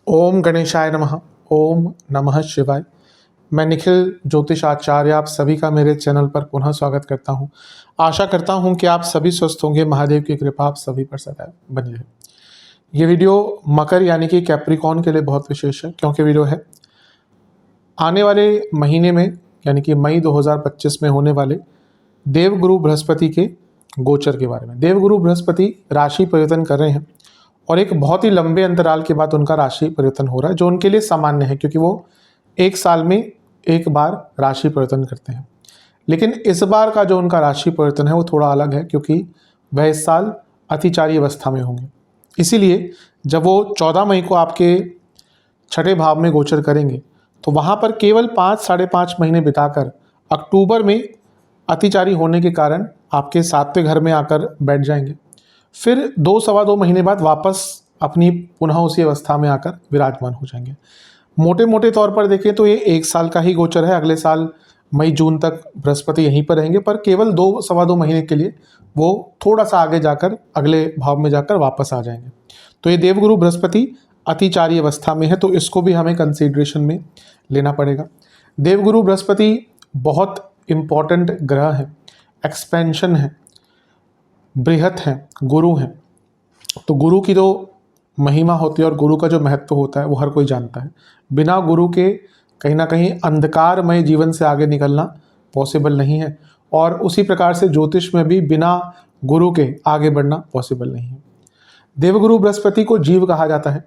ओम गणेशाय नमः। ओम नमः शिवाय। मैं निखिल ज्योतिष आचार्य आप सभी का मेरे चैनल पर पुनः स्वागत करता हूं। आशा करता हूं कि आप सभी स्वस्थ होंगे। महादेव की कृपा आप सभी पर सदैव बनी रहे। ये वीडियो मकर यानी कि कैप्रिकॉर्न के लिए बहुत विशेष है, क्योंकि वीडियो है आने वाले महीने में यानी कि मई 2025 में होने वाले देवगुरु बृहस्पति के गोचर के बारे में। देवगुरु बृहस्पति राशि परिवर्तन कर रहे हैं और एक बहुत ही लंबे अंतराल के बाद उनका राशि परिवर्तन हो रहा है, जो उनके लिए सामान्य है, क्योंकि वो एक साल में एक बार राशि परिवर्तन करते हैं। लेकिन इस बार का जो उनका राशि परिवर्तन है वो थोड़ा अलग है, क्योंकि वह इस साल अतिचारी अवस्था में होंगे। इसीलिए जब वो 14 मई को आपके छठे भाव में गोचर करेंगे तो वहाँ पर केवल 5-5.5 महीने बिताकर अक्टूबर में अतिचारी होने के कारण आपके 7वें घर में आकर बैठ जाएंगे। फिर 2-2.25 महीने बाद वापस अपनी पुनः उसी अवस्था में आकर विराजमान हो जाएंगे। मोटे मोटे तौर पर देखें तो ये एक साल का ही गोचर है। अगले साल मई जून तक बृहस्पति यहीं पर रहेंगे, पर केवल 2-2.25 महीने के लिए वो थोड़ा सा आगे जाकर अगले भाव में जाकर वापस आ जाएंगे। तो ये देवगुरु बृहस्पति अतिचारी अवस्था में है, तो इसको भी हमें कंसीडरेशन में लेना पड़ेगा। देवगुरु बृहस्पति बहुत इम्पॉर्टेंट ग्रह है, एक्सपेंशन है, बृहत हैं, गुरु हैं। तो गुरु की जो महिमा होती है और गुरु का जो महत्व होता है वो हर कोई जानता है। बिना गुरु के कहीं ना कहीं अंधकारमय जीवन से आगे निकलना पॉसिबल नहीं है, और उसी प्रकार से ज्योतिष में भी बिना गुरु के आगे बढ़ना पॉसिबल नहीं है। देवगुरु बृहस्पति को जीव कहा जाता है।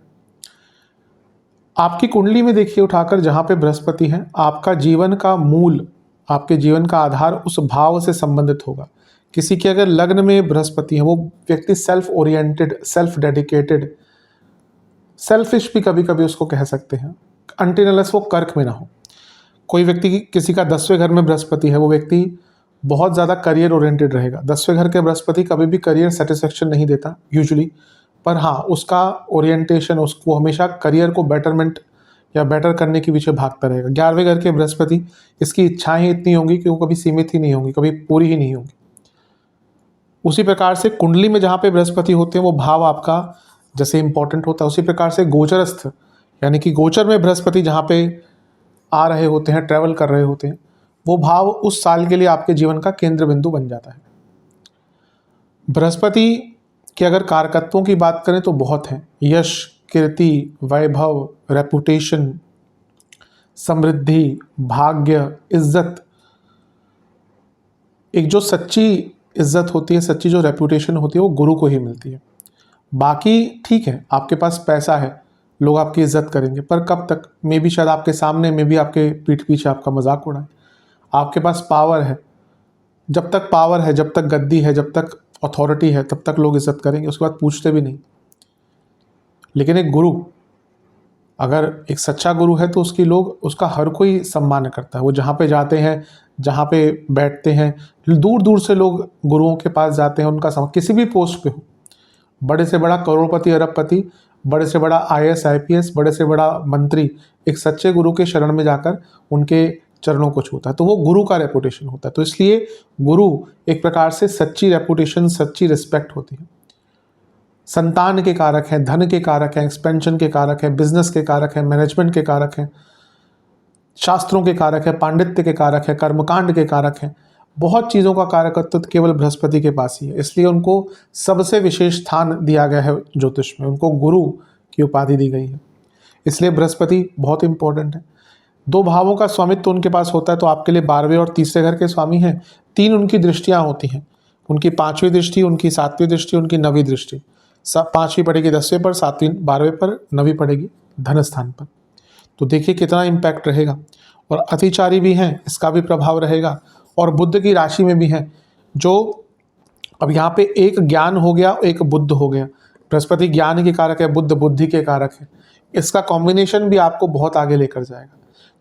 आपकी कुंडली में देखिए उठाकर, जहाँ पे बृहस्पति है, आपका जीवन का मूल, आपके जीवन का आधार उस भाव से संबंधित होगा। किसी के अगर लग्न में बृहस्पति है, वो व्यक्ति self oriented, self dedicated, selfish भी कभी कभी उसको कह सकते हैं, अनटिल अनलेस वो कर्क में ना हो। कोई व्यक्ति किसी का 10वें घर में बृहस्पति है, वो व्यक्ति बहुत ज़्यादा करियर ओरिएंटेड रहेगा। 10वें घर के बृहस्पति कभी भी करियर सेटिस्फेक्शन नहीं देता यूजुअली, पर हाँ उसका ओरिएंटेशन, उसको हमेशा करियर को बेटरमेंट या बेटर करने के पीछे भागता रहेगा। 11वें घर के बृहस्पति, इसकी इच्छाएं इतनी होंगी कि वो कभी सीमित ही नहीं होंगी, कभी पूरी ही नहीं होंगी। उसी प्रकार से कुंडली में जहाँ पे बृहस्पति होते हैं वो भाव आपका जैसे इंपॉर्टेंट होता है, उसी प्रकार से गोचरस्थ यानी कि गोचर में बृहस्पति जहाँ पे आ रहे होते हैं, ट्रैवल कर रहे होते हैं, वो भाव उस साल के लिए आपके जीवन का केंद्र बिंदु बन जाता है। बृहस्पति के अगर कारकत्वों की बात करें तो बहुत हैं। यश, कीर्ति, वैभव, रेपुटेशन, समृद्धि, भाग्य, इज्जत। एक जो सच्ची इज्जत होती है, सच्ची जो रेपुटेशन होती है, वो गुरु को ही मिलती है। बाकी ठीक है, आपके पास पैसा है, लोग आपकी इज्जत करेंगे, पर कब तक? मे बी शायद आपके सामने, मे बी आपके पीठ पीछे आपका मजाक उड़ाए। आपके पास पावर है, जब तक पावर है, जब तक गद्दी है, जब तक अथॉरिटी है, तब तक लोग इज्जत करेंगे, उसके बाद पूछते भी नहीं। लेकिन एक गुरु, अगर एक सच्चा गुरु है तो उसका हर कोई सम्मान करता है। वो जहाँ पे जाते हैं, जहाँ पे बैठते हैं, दूर दूर से लोग गुरुओं के पास जाते हैं, उनका सम्मान, किसी भी पोस्ट पे हो, बड़े से बड़ा करोड़पति, अरबपति, बड़े से बड़ा IAS IPS, बड़े से बड़ा मंत्री, एक सच्चे गुरु के शरण में जाकर उनके चरणों को छूता है, तो वो गुरु का रेपुटेशन होता है। तो इसलिए गुरु एक प्रकार से सच्ची रेपुटेशन, सच्ची रिस्पेक्ट होती है। संतान के कारक हैं, धन के कारक हैं, एक्सपेंशन के कारक हैं, बिजनेस के कारक हैं, मैनेजमेंट के कारक हैं, शास्त्रों के कारक है, पांडित्य के कारक है, कर्मकांड के कारक हैं। बहुत चीज़ों का कारकत्व केवल बृहस्पति के पास ही है, इसलिए उनको सबसे विशेष स्थान दिया गया है ज्योतिष में, उनको गुरु की उपाधि दी गई है। इसलिए बृहस्पति बहुत इंपॉर्टेंट है। 2 भावों का स्वामित्व उनके पास होता है, तो आपके लिए 12वें और तीसरे घर के स्वामी हैं। 3 उनकी दृष्टियाँ होती हैं, उनकी 5वीं दृष्टि, उनकी 7वीं दृष्टि, उनकी 9वीं दृष्टि। 5वीं पड़ेगी 10वें पर, 7वीं 12वें पर, 9वीं पड़ेगी धन स्थान पर। तो देखिए कितना इम्पैक्ट रहेगा। और अतिचारी भी हैं, इसका भी प्रभाव रहेगा। और बुद्ध की राशि में भी हैं, जो अब यहाँ पे एक ज्ञान हो गया, एक बुद्ध हो गया। बृहस्पति ज्ञान के कारक है, बुद्ध बुद्धि के कारक है। इसका कॉम्बिनेशन भी आपको बहुत आगे लेकर जाएगा।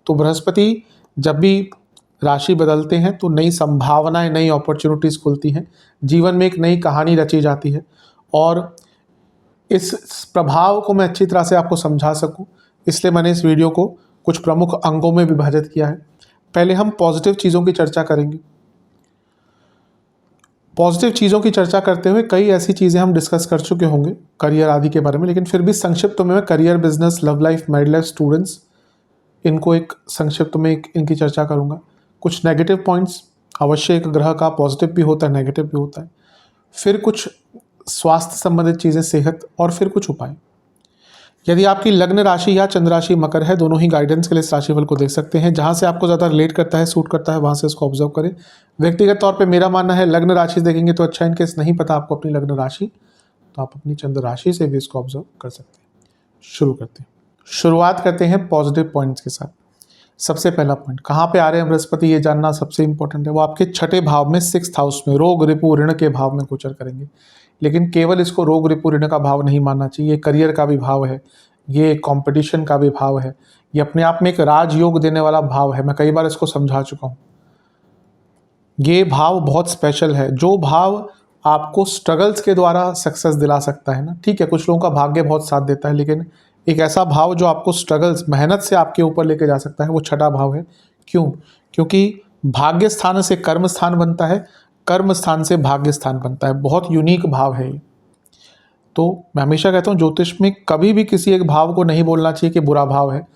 तो बृहस्पति जब भी राशि बदलते हैं तो नई संभावनाएं, नई अपॉर्चुनिटीज़ खुलती हैं, जीवन में एक नई कहानी रची जाती है। और इस प्रभाव को मैं अच्छी तरह से आपको समझा सकूं, इसलिए मैंने इस वीडियो को कुछ प्रमुख अंगों में विभाजित किया है। पहले हम पॉजिटिव चीज़ों की चर्चा करेंगे। पॉजिटिव चीज़ों की चर्चा करते हुए कई ऐसी चीज़ें हम डिस्कस कर चुके होंगे करियर आदि के बारे में, लेकिन फिर भी संक्षिप्त में मैं career, business, love life, married life, students, इनको एक संक्षिप्त में इनकी चर्चा करूँगा। कुछ नेगेटिव पॉइंट्स, अवश्य एक ग्रह का पॉजिटिव भी होता है, नेगेटिव भी होता है, फिर कुछ स्वास्थ्य संबंधित चीज़ें, सेहत, और फिर कुछ उपाय। यदि आपकी लग्न राशि या चंद्र राशि मकर है, दोनों ही गाइडेंस के लिए इस राशिफल को देख सकते हैं। जहाँ से आपको ज़्यादा रिलेट करता है, सूट करता है, वहाँ से इसको ऑब्जर्व करें। व्यक्तिगत तौर पे मेरा मानना है लग्न राशि देखेंगे तो अच्छा, इनकेस नहीं पता आपको अपनी लग्न राशि, तो आप अपनी चंद्र राशि से भी इसको ऑब्जर्व कर सकते हैं। शुरू करते हैं। शुरुआत करते हैं पॉजिटिव पॉइंट्स के साथ। सबसे पहला पॉइंट, कहाँ पे आ रहे हैं बृहस्पति, ये जानना सबसे इंपॉर्टेंट है। वो आपके छठे भाव में, 6th हाउस में, रोग रिपु ऋण के भाव में गोचर करेंगे। लेकिन केवल इसको रोग रिपु ऋण का भाव नहीं मानना चाहिए, ये करियर का भी भाव है, ये कंपटीशन का भी भाव है, ये अपने आप में एक राजयोग देने वाला भाव है। मैं कई बार इसको समझा चुका हूँ। ये भाव बहुत स्पेशल है। जो भाव आपको स्ट्रगल्स के द्वारा सक्सेस दिला सकता है ना, ठीक है, कुछ लोगों का भाग्य बहुत साथ देता है, लेकिन एक ऐसा भाव जो आपको स्ट्रगल्स, मेहनत से आपके ऊपर लेके जा सकता है, वो छठा भाव है। क्यों? क्योंकि भाग्य स्थान से कर्म स्थान बनता है, कर्म स्थान से भाग्य स्थान बनता है। बहुत यूनिक भाव है ये। तो मैं हमेशा कहता हूँ ज्योतिष में कभी भी किसी एक भाव को नहीं बोलना चाहिए कि बुरा भाव है।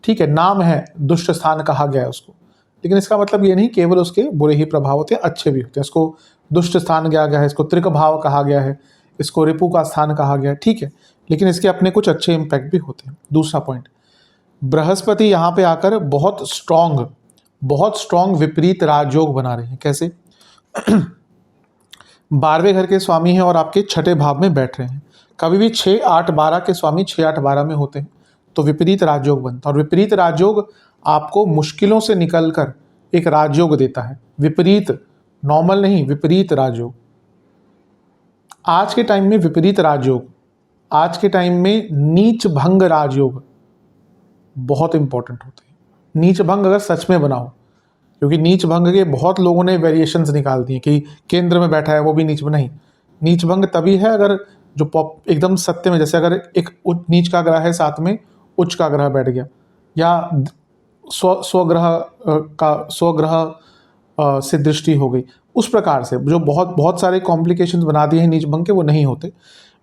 ठीक है, नाम है, दुष्ट स्थान कहा गया है उसको, लेकिन इसका मतलब ये नहीं केवल उसके बुरे ही प्रभाव होते हैं, अच्छे भी होते हैं। इसको दुष्ट स्थान कहा गया है, इसको त्रिक भाव कहा गया है, इसको रिपु का स्थान कहा गया है, ठीक है, लेकिन इसके अपने कुछ अच्छे इंपैक्ट भी होते हैं। दूसरा पॉइंट, बृहस्पति यहाँ पे आकर बहुत स्ट्रॉन्ग विपरीत राजयोग बना रहे हैं। कैसे? 12वें घर के स्वामी हैं और आपके छठे भाव में बैठ रहे हैं। कभी भी 6, 8, 12 के स्वामी 6, 8, 12 में होते हैं तो विपरीत राजयोग बनता है, और विपरीत राजयोग आपको मुश्किलों से निकलकर एक राजयोग देता है। विपरीत, नॉर्मल नहीं, विपरीत राजयोग। आज के टाइम में विपरीत राजयोग, आज के टाइम में नीच भंग राजयोग बहुत इंपॉर्टेंट होते हैं। नीच भंग अगर सच में बनाओ, क्योंकि नीच भंग के बहुत लोगों ने वेरिएशंस निकाल दिए कि केंद्र में बैठा है वो भी नीच नहीं। नीच भंग तभी है अगर जो एकदम सत्य में, जैसे अगर एक नीच का ग्रह है साथ में उच्च का ग्रह बैठ गया, या स्वग्रह से दृष्टि हो गई, उस प्रकार से जो बहुत सारे कॉम्प्लिकेशंस बना दिए हैं नीच भंग के, वो नहीं होते।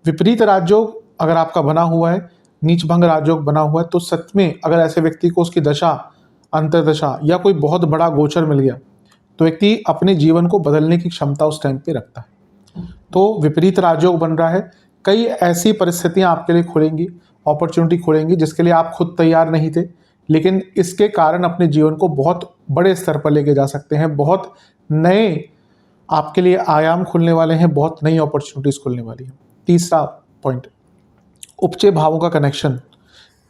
विपरीत राजयोग अगर आपका बना हुआ है, नीच भंग राजयोग बना हुआ है, तो सच में अगर ऐसे व्यक्ति को उसकी दशा, अंतर्दशा या कोई बहुत बड़ा गोचर मिल गया तो व्यक्ति अपने जीवन को बदलने की क्षमता उस टाइम पे रखता है। तो विपरीत राजयोग बन रहा है। कई ऐसी परिस्थितियां आपके लिए खुलेंगी, अपॉर्चुनिटी खुलेंगी जिसके लिए आप खुद तैयार नहीं थे, लेकिन इसके कारण अपने जीवन को बहुत बड़े स्तर पर लेके जा सकते हैं। बहुत नए आपके लिए आयाम खुलने वाले हैं, बहुत नई अपॉर्चुनिटीज खुलने वाली है। तीसरा पॉइंट, उपचे भावों का कनेक्शन।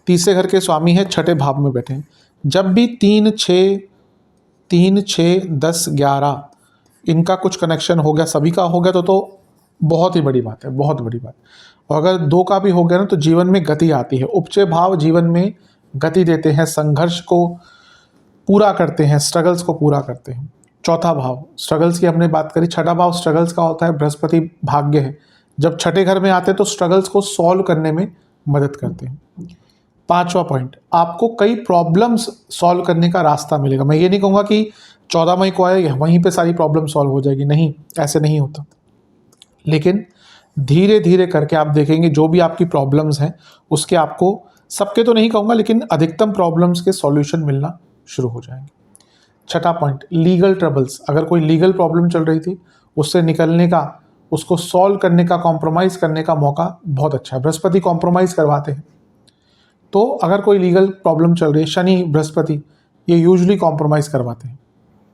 तीसरे घर के स्वामी है, छठे भाव में बैठे हैं। जब भी 3, 6, 10, 11 इनका कुछ कनेक्शन हो गया, सभी का हो गया तो बहुत ही बड़ी बात है, बहुत बड़ी बात। और अगर 2 का भी हो गया ना तो जीवन में गति आती है। उपचय भाव जीवन में गति देते हैं, संघर्ष को पूरा करते हैं, स्ट्रगल्स को पूरा करते हैं। चौथा भाव, स्ट्रगल्स की हमने बात करी, छठा भाव स्ट्रगल्स का होता है, बृहस्पति भाग्य है। जब छठे घर में आते हैं तो स्ट्रगल्स को सॉल्व करने में मदद करते हैं। पांचवा पॉइंट, आपको कई प्रॉब्लम्स सॉल्व करने का रास्ता मिलेगा। मैं ये नहीं कहूँगा कि 14 मई को आए वहीं पे सारी प्रॉब्लम सॉल्व हो जाएगी, नहीं, ऐसे नहीं होता। लेकिन धीरे धीरे करके आप देखेंगे जो भी आपकी प्रॉब्लम्स हैं उसके आपको, सबके तो नहीं कहूँगा लेकिन अधिकतम प्रॉब्लम्स के सॉल्यूशन मिलना शुरू हो जाएंगे। छठा पॉइंट, लीगल ट्रबल्स। अगर कोई लीगल प्रॉब्लम चल रही थी उससे निकलने का, उसको सॉल्व करने का, कॉम्प्रोमाइज़ करने का मौका बहुत अच्छा है। बृहस्पति कॉम्प्रोमाइज़ करवाते हैं, तो अगर कोई लीगल प्रॉब्लम चल रही है, शनि बृहस्पति ये यूजुअली कॉम्प्रोमाइज़ करवाते हैं।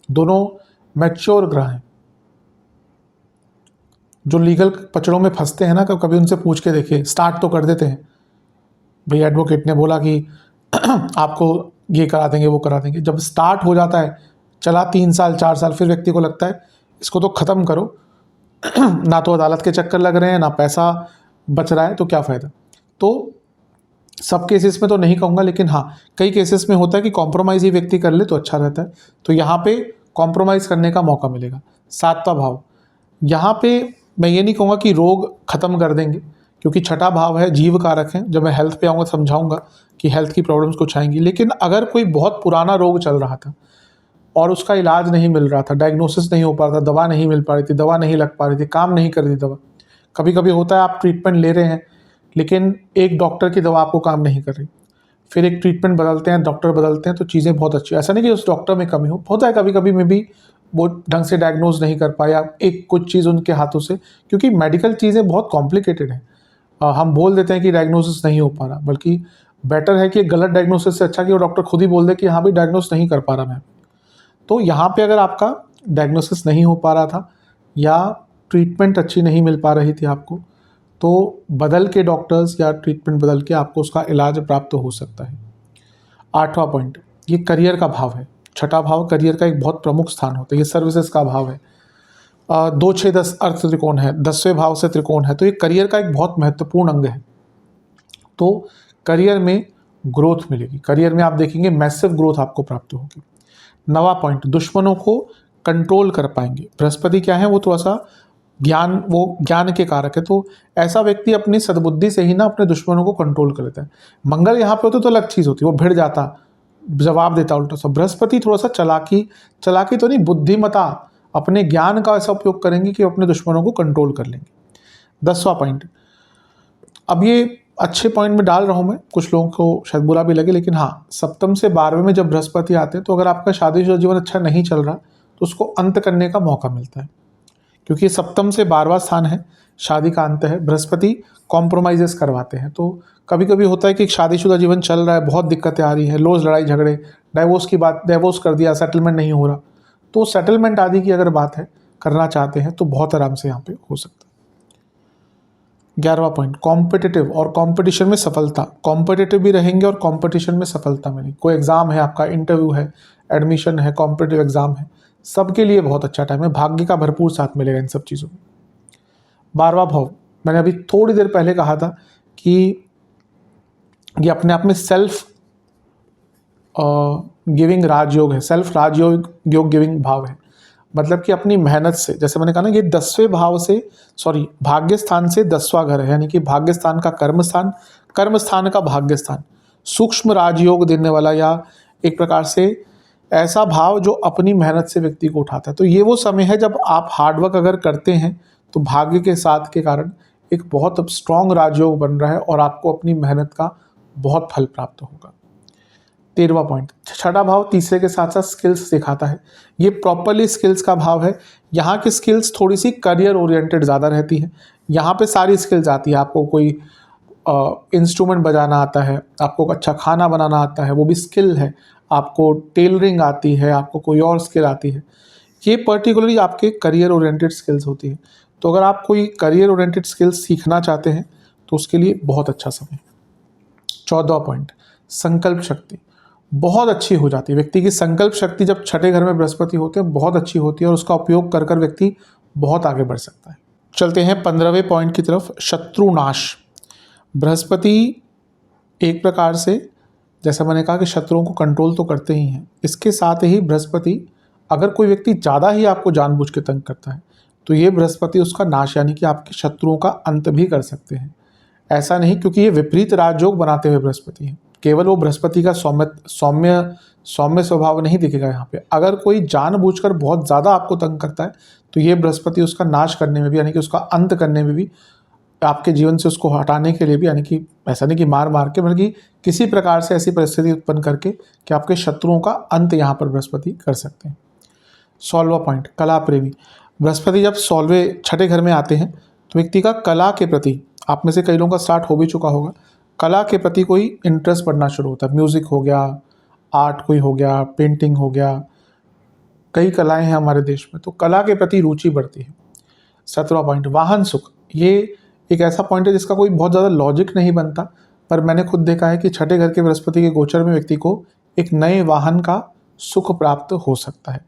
दोनों मैच्योर ग्रह हैं। जो लीगल पचड़ों में फंसते हैं ना, कभी उनसे पूछ के देखिए, स्टार्ट तो कर देते हैं, भाई एडवोकेट ने बोला कि आपको ये करा देंगे, वो करा देंगे। जब स्टार्ट हो जाता है, चला 3 साल 4 साल, फिर व्यक्ति को लगता है इसको तो ख़त्म करो ना तो अदालत के चक्कर लग रहे हैं, ना पैसा बच रहा है, तो क्या फ़ायदा। तो सब केसेस में तो नहीं कहूँगा, लेकिन हाँ कई केसेस में होता है कि कॉम्प्रोमाइज़ ही व्यक्ति कर ले तो अच्छा रहता है, तो यहाँ पे कॉम्प्रोमाइज़ करने का मौका मिलेगा। सातवां भाव, यहाँ पे मैं ये नहीं कहूँगा कि रोग ख़त्म कर देंगे, क्योंकि छठा भाव है, जीव कारक है। जब मैं हेल्थ पे आऊँगा समझाऊँगा कि हेल्थ की प्रॉब्लम्स कुछ आएंगी, लेकिन अगर कोई बहुत पुराना रोग चल रहा था और उसका इलाज नहीं मिल रहा था, डायग्नोसिस नहीं हो पा रहा था, दवा नहीं मिल पा रही थी, दवा नहीं लग पा रही थी, काम नहीं कर रही थी दवा। कभी कभी होता है आप ट्रीटमेंट ले रहे हैं लेकिन एक डॉक्टर की दवा आपको काम नहीं कर रही, फिर एक ट्रीटमेंट बदलते हैं, डॉक्टर बदलते हैं तो चीज़ें बहुत अच्छी। ऐसा नहीं कि उस डॉक्टर में कमी हो, होता है कभी कभी में भी वो ढंग से डायग्नोज नहीं कर पाया एक कुछ चीज़ उनके हाथों से, क्योंकि मेडिकल चीज़ें बहुत कॉम्प्लिकेटेड हैं। हम बोल देते हैं कि डायग्नोसिस नहीं हो पा रहा, बल्कि बेटर है कि गलत डायग्नोसिस से अच्छा कि वो डॉक्टर खुद ही बोल दे कि हाँ भी डायग्नोस नहीं कर पा रहा मैं। तो यहाँ पे अगर आपका डायग्नोसिस नहीं हो पा रहा था या ट्रीटमेंट अच्छी नहीं मिल पा रही थी आपको, तो बदल के डॉक्टर्स या ट्रीटमेंट बदल के आपको उसका इलाज प्राप्त हो सकता है। 8वां पॉइंट, ये करियर का भाव है। छठा भाव करियर का एक बहुत प्रमुख स्थान होता है, ये सर्विसेज का भाव है। 2, 6, 10 अर्थ त्रिकोण है, 10वें भाव से त्रिकोण है, तो ये करियर का एक बहुत महत्वपूर्ण अंग है। तो करियर में ग्रोथ मिलेगी, करियर में आप देखेंगे मैसिव ग्रोथ आपको प्राप्त होगी। 9वां पॉइंट, दुश्मनों को कंट्रोल कर पाएंगे। बृहस्पति क्या है, वो थोड़ा सा ज्ञान के कारक है, तो ऐसा व्यक्ति अपनी सद्बुद्धि से ही ना अपने दुश्मनों को कंट्रोल कर लेता है। मंगल यहाँ पे होते तो अलग चीज़ होती, वो भिड़ जाता, जवाब देता उल्टा सा। बृहस्पति थोड़ा सा चालाकी तो नहीं, बुद्धिमता, अपने ज्ञान का ऐसा उपयोग करेंगे कि अपने दुश्मनों को कंट्रोल कर लेंगे। 10वां पॉइंट, अब ये अच्छे पॉइंट में डाल रहा हूँ मैं, कुछ लोगों को शायद बुरा भी लगे, लेकिन हाँ, सप्तम से 12वें में जब बृहस्पति आते हैं तो अगर आपका शादीशुदा जीवन अच्छा नहीं चल रहा तो उसको अंत करने का मौका मिलता है, क्योंकि सप्तम से 12वां स्थान है, शादी का अंत है। बृहस्पति कॉम्प्रोमाइज़ेस करवाते हैं, तो कभी कभी होता है कि शादीशुदा जीवन चल रहा है, बहुत दिक्कतें आ रही हैं, रोज़ लड़ाई झगड़े, डाइवोर्स कर दिया, सेटलमेंट नहीं हो रहा, तो सेटलमेंट आदि की अगर बात है करना चाहते हैं तो बहुत आराम से यहाँ पे हो सकता है। 11वां पॉइंट, कॉम्पिटिटिव और कंपटीशन में सफलता। कॉम्पिटिटिव भी रहेंगे और कंपटीशन में सफलता मिलेगी। कोई एग्जाम है, आपका इंटरव्यू है, एडमिशन है, कॉम्पिटिटिव एग्जाम है, सबके लिए बहुत अच्छा टाइम है, भाग्य का भरपूर साथ मिलेगा इन सब चीज़ों में। 12वां भाव, मैंने अभी थोड़ी देर पहले कहा था कि ये अपने आप में सेल्फ गिविंग राजयोग है, सेल्फ राजयोग गिविंग भाव है। मतलब कि अपनी मेहनत से, जैसे मैंने कहा ना, ये 10वें भाव से, भाग्य स्थान से 10वां घर है, यानी कि भाग्य स्थान का कर्म स्थान, कर्म स्थान का भाग्य स्थान, सूक्ष्म राजयोग देने वाला, या एक प्रकार से ऐसा भाव जो अपनी मेहनत से व्यक्ति को उठाता है। तो ये वो समय है जब आप हार्डवर्क अगर करते हैं तो भाग्य के साथ के कारण एक बहुत स्ट्रॉन्ग राजयोग बन रहा है और आपको अपनी मेहनत का बहुत फल प्राप्त होगा। 13वां पॉइंट, छठा भाव तीसरे के साथ साथ स्किल्स दिखाता है, ये प्रॉपरली स्किल्स का भाव है। यहाँ की स्किल्स थोड़ी सी करियर ओरिएंटेड ज़्यादा रहती है, यहाँ पे सारी स्किल्स आती है। आपको कोई इंस्ट्रूमेंट बजाना आता है, आपको अच्छा खाना बनाना आता है, वो भी स्किल है, आपको टेलरिंग आती है, आपको कोई और स्किल आती है, ये पर्टिकुलरली आपके करियर ओरिएंटेड स्किल्स होती है। तो अगर आप कोई करियर ओरिएंटेड स्किल्स सीखना चाहते हैं तो उसके लिए बहुत अच्छा समय। 14वां पॉइंट, संकल्प शक्ति बहुत अच्छी हो जाती है। व्यक्ति की संकल्प शक्ति जब छठे घर में बृहस्पति होते हैं बहुत अच्छी होती है और उसका उपयोग कर कर व्यक्ति बहुत आगे बढ़ सकता है। चलते हैं 15वें पॉइंट की तरफ, शत्रुनाश। बृहस्पति एक प्रकार से, जैसा मैंने कहा कि शत्रुओं को कंट्रोल तो करते ही हैं, इसके साथ ही बृहस्पति, अगर कोई व्यक्ति ज़्यादा ही आपको जानबूझ के तंग करता है तो ये बृहस्पति उसका नाश, यानी कि आपके शत्रुओं का अंत भी कर सकते हैं। ऐसा नहीं, क्योंकि ये विपरीत राजयोग बनाते हुए बृहस्पति हैं, केवल वो बृहस्पति का सौम्य स्वभाव नहीं दिखेगा यहाँ पे। अगर कोई जानबूझकर बहुत ज़्यादा आपको तंग करता है तो ये बृहस्पति उसका नाश करने में भी, यानी कि उसका अंत करने में भी, आपके जीवन से उसको हटाने के लिए भी, यानी कि ऐसा नहीं कि मार मार के, बल्कि किसी प्रकार से ऐसी परिस्थिति उत्पन्न करके कि आपके शत्रुओं का अंत यहाँ पर बृहस्पति कर सकते हैं। 16वां पॉइंट, कला प्रेमी। बृहस्पति जब 16वें छठे घर में आते हैं तो व्यक्ति का कला के प्रति, आप में से कई लोगों का स्टार्ट हो भी चुका होगा, कला के प्रति कोई इंटरेस्ट बढ़ना शुरू होता है। म्यूज़िक हो गया, आर्ट कोई हो गया, पेंटिंग हो गया, कई कलाएं हैं हमारे देश में, तो कला के प्रति रुचि बढ़ती है। 17वां पॉइंट, वाहन सुख। ये एक ऐसा पॉइंट है जिसका कोई बहुत ज़्यादा लॉजिक नहीं बनता, पर मैंने खुद देखा है कि छठे घर के बृहस्पति के गोचर में व्यक्ति को एक नए वाहन का सुख प्राप्त हो सकता है।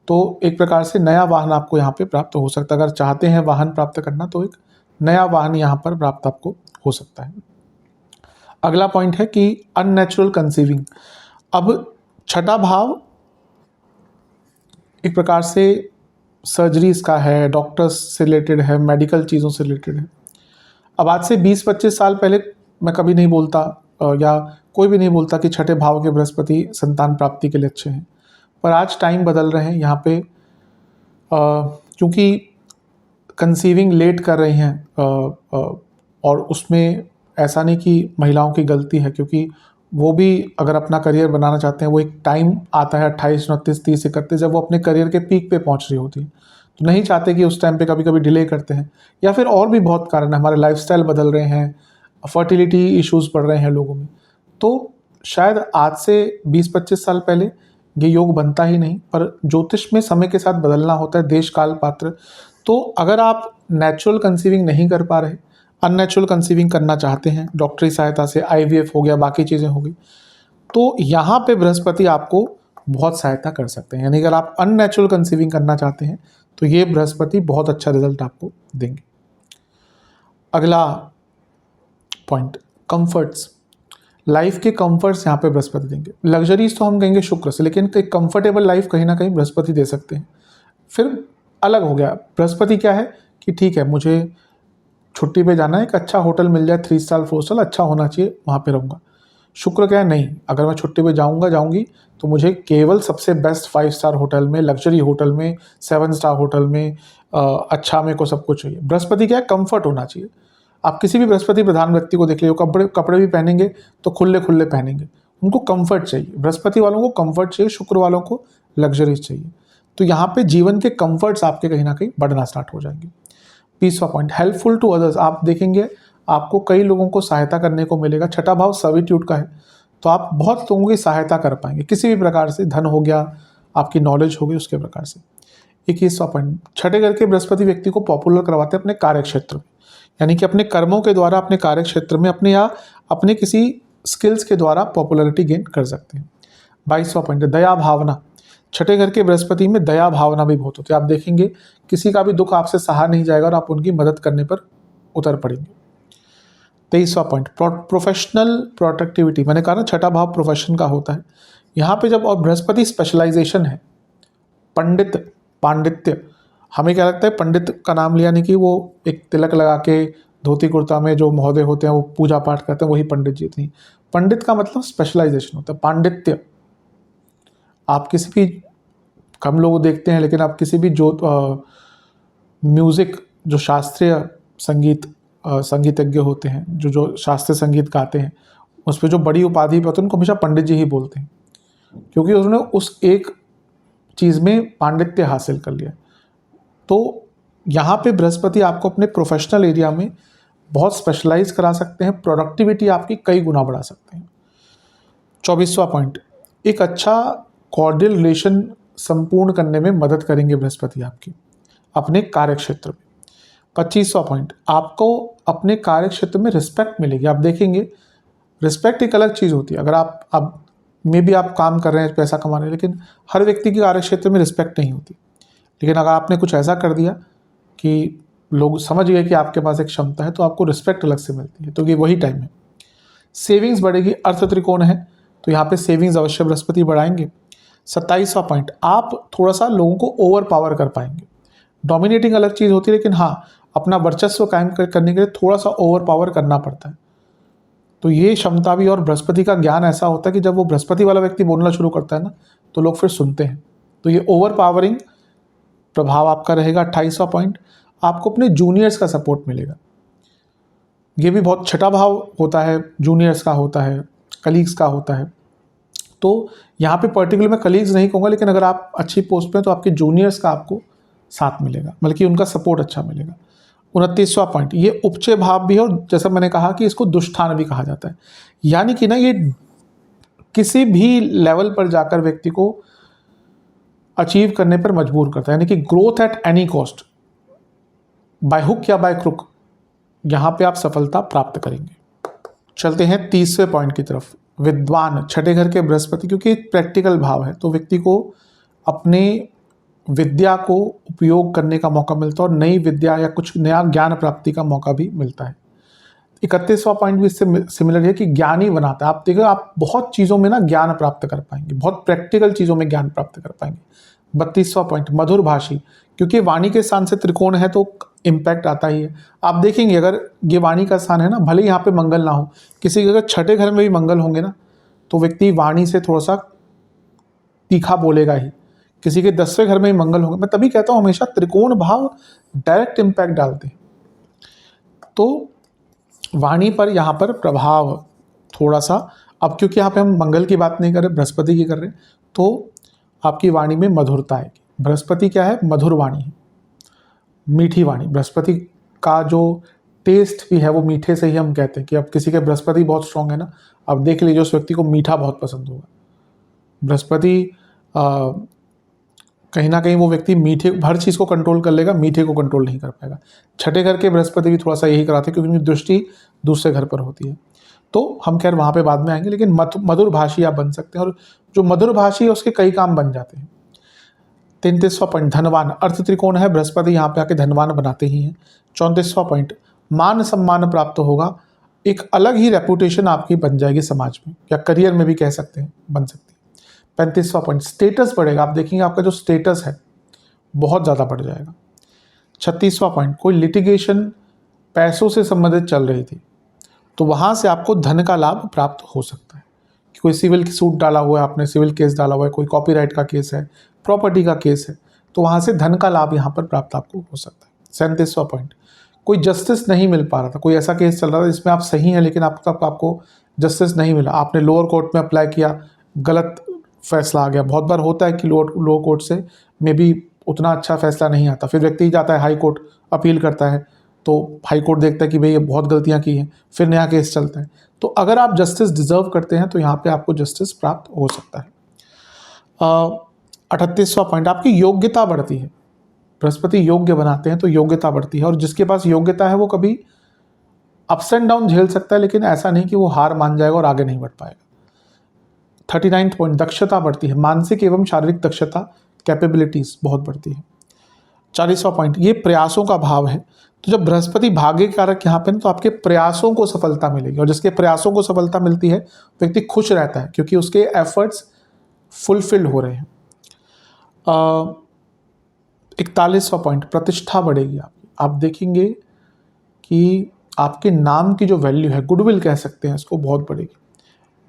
तो एक प्रकार से नया वाहन आपको यहाँ पे प्राप्त हो सकता है। अगर चाहते हैं वाहन प्राप्त करना तो एक नया वाहन यहाँ पर प्राप्त आपको हो सकता है। अगला पॉइंट है कि अननेचुरल कंसीविंग। अब छठा भाव एक प्रकार से सर्जरीज का है, डॉक्टर्स से रिलेटेड है, मेडिकल चीज़ों से रिलेटेड है। अब आज से 20-25 साल पहले मैं कभी नहीं बोलता या कोई भी नहीं बोलता कि छठे भाव के बृहस्पति संतान प्राप्ति के लिए अच्छे हैं, पर आज टाइम बदल रहे हैं यहाँ पे, क्योंकि कंसीविंग लेट कर रही हैं, और उसमें ऐसा नहीं कि महिलाओं की गलती है, क्योंकि वो भी अगर अपना करियर बनाना चाहते हैं, वो एक टाइम आता है 28, 29, 30, 31 जब वो अपने करियर के पीक पे पहुंच रही होती है, तो नहीं चाहते कि उस टाइम पे कभी कभी डिले करते हैं, या फिर और भी बहुत कारण है, हमारे लाइफस्टाइल बदल रहे हैं, फर्टिलिटी इश्यूज बढ़ रहे हैं लोगों में। तो शायद आज से 20-25 साल पहले ये योग बनता ही नहीं, पर ज्योतिष में समय के साथ बदलना होता है, देश काल पात्र। तो अगर आप नेचुरल कंसीविंग नहीं कर पा रहे, अननेचुरल कंसीविंग करना चाहते हैं डॉक्टरी सहायता से, IVF हो गया, बाकी चीज़ें हो गई, तो यहाँ पे बृहस्पति आपको बहुत सहायता कर सकते हैं। यानी अगर आप अननेचुरल कंसीविंग करना चाहते हैं तो ये बृहस्पति बहुत अच्छा रिजल्ट आपको देंगे। अगला पॉइंट, कंफर्ट्स, लाइफ के कंफर्ट्स यहाँ पे बृहस्पति देंगे। लग्जरीज तो हम कहेंगे शुक्र से, लेकिन एक कंफर्टेबल लाइफ कहीं ना कहीं बृहस्पति दे सकते हैं। फिर अलग हो गया, बृहस्पति क्या है कि ठीक है, मुझे छुट्टी पे जाना है, एक अच्छा होटल मिल जाए, 3 स्टार 4 स्टार अच्छा होना चाहिए, वहाँ पे रहूँगा। शुक्र क्या है, नहीं, अगर मैं छुट्टी पे जाऊँगी तो मुझे केवल सबसे बेस्ट 5 स्टार होटल में, लग्जरी होटल में, 7 स्टार होटल में, अच्छा मेरे को सब कुछ चाहिए। बृहस्पति क्या है, कंफर्ट होना चाहिए। आप किसी भी बृहस्पति प्रधान व्यक्ति को देख लीजिए, कपड़े भी पहनेंगे तो खुले खुले पहनेंगे, उनको कंफर्ट चाहिए। बृहस्पति वालों को कंफर्ट चाहिए, शुक्र वालों को लग्जरीज चाहिए। तो यहाँ पे जीवन के कंफर्ट्स आपके कहीं ना कहीं बढ़ना स्टार्ट हो जाएंगे। 20वां पॉइंट, हेल्पफुल टू अदर्स, आप देखेंगे आपको कई लोगों को सहायता करने को मिलेगा। छठा भाव सर्विट्यूड का है, तो आप बहुत लोगों की सहायता कर पाएंगे किसी भी प्रकार से, धन हो गया, आपकी नॉलेज हो गई, उसके प्रकार से। 21वां पॉइंट, छठे घर के बृहस्पति व्यक्ति को पॉपुलर करवाते हैं अपने कार्य क्षेत्र में, यानी कि अपने कर्मों के द्वारा अपने कार्य क्षेत्र में अपने या अपने किसी स्किल्स के द्वारा पॉपुलैरिटी गेन कर सकते हैं। 22वां पॉइंट, दया भावना, छठे घर के बृहस्पति में दया भावना भी बहुत होती है। आप देखेंगे किसी का भी दुख आपसे सहा नहीं जाएगा और आप उनकी मदद करने पर उतर पड़ेंगे। 23वां पॉइंट, प्रोफेशनल प्रोडक्टिविटी, मैंने कहा ना छठा भाव प्रोफेशन का होता है। यहाँ पे जब, और बृहस्पति स्पेशलाइजेशन है, पांडित्य, हमें क्या लगता है पंडित का नाम लिया नहीं कि वो एक तिलक लगा के धोती कुर्ता में जो महोदय होते हैं वो पूजा पाठ करते हैं, वही पंडित जी नहीं। पंडित का मतलब स्पेशलाइजेशन होता है, पांडित्य। आप किसी भी, कम लोग देखते हैं, लेकिन आप किसी भी जो म्यूज़िक, जो शास्त्रीय संगीतज्ञ होते हैं, जो शास्त्रीय संगीत गाते हैं, उस पर जो बड़ी उपाधि पे होते हैं उनको हमेशा पंडित जी ही बोलते हैं, क्योंकि उन्होंने उस एक चीज़ में पांडित्य हासिल कर लिया। तो यहाँ पे बृहस्पति आपको अपने प्रोफेशनल एरिया में बहुत स्पेशलाइज करा सकते हैं, प्रोडक्टिविटी आपकी कई गुना बढ़ा सकते हैं। 24वां पॉइंट, एक अच्छा कॉर्डियल रिलेशन संपूर्ण करने में मदद करेंगे बृहस्पति आपकी अपने कार्य क्षेत्र में। 25वां पॉइंट, आपको अपने कार्य क्षेत्र में रिस्पेक्ट मिलेगी। आप देखेंगे रिस्पेक्ट एक अलग चीज़ होती है, अगर आप अब मे भी आप काम कर रहे हैं, पैसा कमा रहे हैं, लेकिन हर व्यक्ति की कार्य क्षेत्र में रिस्पेक्ट नहीं होती। लेकिन अगर आपने कुछ ऐसा कर दिया कि लोग समझ गए कि आपके पास एक क्षमता है, तो आपको रिस्पेक्ट अलग से मिलती है, तो ये वही टाइम है। सेविंग्स बढ़ेगी, अर्थ त्रिकोण है, तो यहाँ पे सेविंग्स अवश्य बृहस्पति बढ़ाएंगे। 27वां पॉइंट, आप थोड़ा सा लोगों को ओवर पावर कर पाएंगे। डोमिनेटिंग अलग चीज़ होती है, लेकिन हाँ, अपना वर्चस्व कायम करने के लिए थोड़ा सा ओवर पावर करना पड़ता है। तो ये क्षमता भी, और बृहस्पति का ज्ञान ऐसा होता है कि जब वो बृहस्पति वाला व्यक्ति बोलना शुरू करता है ना, तो लोग फिर सुनते हैं। तो ये ओवर पावरिंग प्रभाव आपका रहेगा। 28वां पॉइंट, आपको अपने जूनियर्स का सपोर्ट मिलेगा। ये भी बहुत छठा भाव होता है, जूनियर्स का होता है, कलीग्स का होता है। तो यहाँ पे पर्टिकुलर मैं कलीग्स नहीं कहूँगा, लेकिन अगर आप अच्छी पोस्ट पे हैं तो आपके जूनियर्स का आपको साथ मिलेगा, बल्कि उनका सपोर्ट अच्छा मिलेगा। 29वां पॉइंट, ये उपचय भाव भी है, और जैसा मैंने कहा कि इसको दुष्ठान भी कहा जाता है, यानी कि ना ये किसी भी लेवल पर जाकर व्यक्ति को अचीव करने पर मजबूर करता है, यानी कि growth at any cost, by hook या बाय क्रुक, यहाँ पे आप सफलता प्राप्त करेंगे। चलते हैं 30वें पॉइंट की तरफ, विद्वान, छठे घर के बृहस्पति, क्योंकि प्रैक्टिकल भाव है, तो व्यक्ति को अपने विद्या को उपयोग करने का मौका मिलता है, और नई विद्या या कुछ नया ज्ञान प्राप्ति का मौका भी मिलता है। 31वां पॉइंट भी इससे सिमिलर है कि ज्ञानी बनाता है। आप देखो, आप बहुत चीज़ों में ना ज्ञान प्राप्त कर पाएंगे, बहुत प्रैक्टिकल चीज़ों में ज्ञान प्राप्त कर पाएंगे। 32वां पॉइंट, मधुर भाषी, क्योंकि वाणी के स्थान से त्रिकोण है तो इम्पैक्ट आता ही है। आप देखेंगे अगर ये वाणी का स्थान है ना, भले यहाँ पे मंगल ना हो, किसी के अगर छठे घर में भी मंगल होंगे ना, तो व्यक्ति वाणी से थोड़ा सा तीखा बोलेगा ही, किसी के 10वें घर में ही मंगल होंगे। मैं तभी कहता हूँ हमेशा त्रिकोण भाव डायरेक्ट इम्पैक्ट डालते हैं। तो वाणी पर यहाँ पर प्रभाव थोड़ा सा, अब क्योंकि यहाँ पे हम मंगल की बात नहीं कर रहे, बृहस्पति की कर रहे, तो आपकी वाणी में मधुरता आएगी। बृहस्पति क्या है? मधुर वाणी है, मीठी वाणी। बृहस्पति का जो टेस्ट भी है वो मीठे से ही हम कहते हैं कि अब किसी के बृहस्पति बहुत स्ट्रांग है ना, अब देख लीजिए उस व्यक्ति को मीठा बहुत पसंद होगा। बृहस्पति कहीं ना कहीं वो व्यक्ति मीठे, हर चीज़ को कंट्रोल कर लेगा, मीठे को कंट्रोल नहीं कर पाएगा। छठे घर के बृहस्पति भी थोड़ा सा यही कराते हैं क्योंकि उनकी दृष्टि दूसरे घर पर होती है। तो हम खैर वहाँ पे बाद में आएंगे, लेकिन मधुर भाषी आप बन सकते हैं, और जो मधुर भाषी है उसके कई काम बन जाते हैं। 33वां पॉइंट धनवान, अर्थ त्रिकोण है, बृहस्पति यहाँ पे आके धनवान बनाते ही हैं। 34वां पॉइंट मान सम्मान प्राप्त होगा, एक अलग ही रेपुटेशन आपकी बन जाएगी समाज में, या करियर में भी कह सकते हैं, बन सकती है। 35वां पॉइंट स्टेटस बढ़ेगा, आप देखेंगे आपका जो स्टेटस है बहुत ज़्यादा बढ़ जाएगा। 36वां पॉइंट कोई लिटिगेशन पैसों से संबंधित चल रही थी तो वहाँ से आपको धन का लाभ प्राप्त हो सकता है, कि कोई सिविल सूट डाला हुआ है, आपने सिविल केस डाला हुआ है, कोई कॉपीराइट का केस है, प्रॉपर्टी का केस है, तो वहाँ से धन का लाभ यहाँ पर प्राप्त आपको हो सकता है। 37वां पॉइंट कोई जस्टिस नहीं मिल पा रहा था, कोई ऐसा केस चल रहा था जिसमें आप सही हैं लेकिन आपको जस्टिस नहीं मिला, आपने लोअर कोर्ट में अप्लाई किया, गलत फैसला आ गया। बहुत बार होता है कि लोअर कोर्ट से मे बी उतना अच्छा फैसला नहीं आता, फिर व्यक्ति जाता है हाई कोर्ट, अपील करता है, तो हाई कोर्ट देखता है कि भाई ये बहुत गलतियां की हैं, फिर नया केस चलता है। तो अगर आप जस्टिस डिजर्व करते हैं तो यहाँ पे आपको जस्टिस प्राप्त हो सकता है। 38वां पॉइंट आपकी योग्यता बढ़ती है, बृहस्पति योग्य बनाते हैं तो योग्यता बढ़ती है, और जिसके पास योग्यता है वो कभी अप्स एंड डाउन झेल सकता है, लेकिन ऐसा नहीं कि वो हार मान जाएगा और आगे नहीं बढ़ पाएगा। 39वां पॉइंट दक्षता बढ़ती है, मानसिक एवं शारीरिक दक्षता, कैपेबिलिटीज बहुत बढ़ती है। 40वां पॉइंट ये प्रयासों का भाव है, तो जब बृहस्पति भाग्य कारक यहाँ पे तो आपके प्रयासों को सफलता मिलेगी, और जिसके प्रयासों को सफलता मिलती है व्यक्ति खुश रहता है क्योंकि उसके एफर्ट्स फुलफिल हो रहे हैं। 41वां पॉइंट प्रतिष्ठा बढ़ेगी आपकी, आप देखेंगे कि आपके नाम की जो वैल्यू है, गुडविल कह सकते हैं इसको, बहुत बढ़ेगी।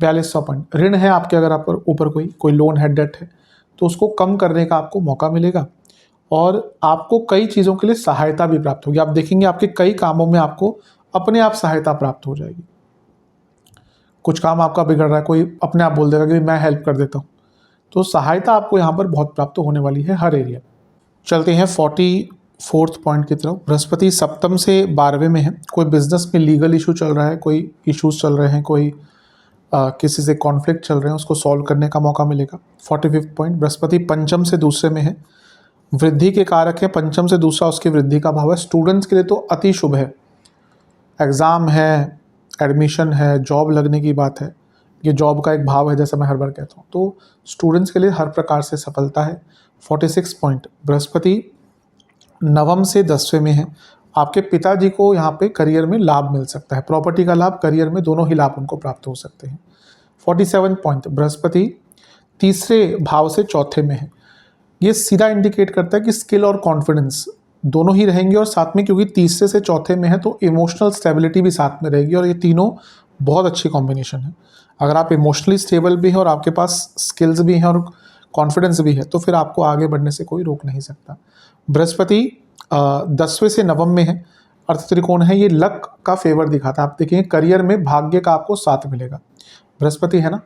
42वां पॉइंट ऋण है आपके, अगर आप ऊपर कोई लोन है, डेट है, तो उसको कम करने का आपको मौका मिलेगा, और आपको कई चीज़ों के लिए सहायता भी प्राप्त होगी। आप देखेंगे आपके कई कामों में आपको अपने आप सहायता प्राप्त हो जाएगी। कुछ काम आपका बिगड़ रहा है, कोई अपने आप बोल देगा कि मैं हेल्प कर देता हूँ, तो सहायता आपको यहाँ पर बहुत प्राप्त होने वाली है हर एरिया। चलते हैं 44वां पॉइंट की तरफ। बृहस्पति सप्तम से 12वें में है, कोई बिजनेस में लीगल इशू चल रहा है, कोई इश्यूज चल रहे हैं, कोई किसी से कॉन्फ्लिक्ट चल रहे हैं, उसको सॉल्व करने का मौका मिलेगा। 45वां पॉइंट बृहस्पति पंचम से दूसरे में है, वृद्धि के कारक है, पंचम से दूसरा उसकी वृद्धि का भाव है। स्टूडेंट्स के लिए तो अति शुभ है, एग्ज़ाम है, एडमिशन है, जॉब लगने की बात है, ये जॉब का एक भाव है जैसा मैं हर बार कहता हूँ, तो स्टूडेंट्स के लिए हर प्रकार से सफलता है। 46 पॉइंट बृहस्पति नवम से 10वें में है, आपके पिताजी को यहाँ पे करियर में लाभ मिल सकता है, प्रॉपर्टी का लाभ, करियर में, दोनों ही लाभ उनको प्राप्त हो सकते हैं। 47 पॉइंट बृहस्पति तीसरे भाव से चौथे में है, ये सीधा इंडिकेट करता है कि स्किल और कॉन्फिडेंस दोनों ही रहेंगे, और साथ में क्योंकि तीसरे से चौथे में है तो इमोशनल स्टेबिलिटी भी साथ में रहेगी, और ये तीनों बहुत अच्छी कॉम्बिनेशन है। अगर आप इमोशनली स्टेबल भी हैं और आपके पास स्किल्स भी हैं और कॉन्फिडेंस भी है, तो फिर आपको आगे बढ़ने से कोई रोक नहीं सकता। बृहस्पति 10वें से नवम में है, अर्थ त्रिकोण है, ये लक का फेवर दिखाता है। आप देखेंगे करियर में भाग्य का आपको साथ मिलेगा, बृहस्पति है ना।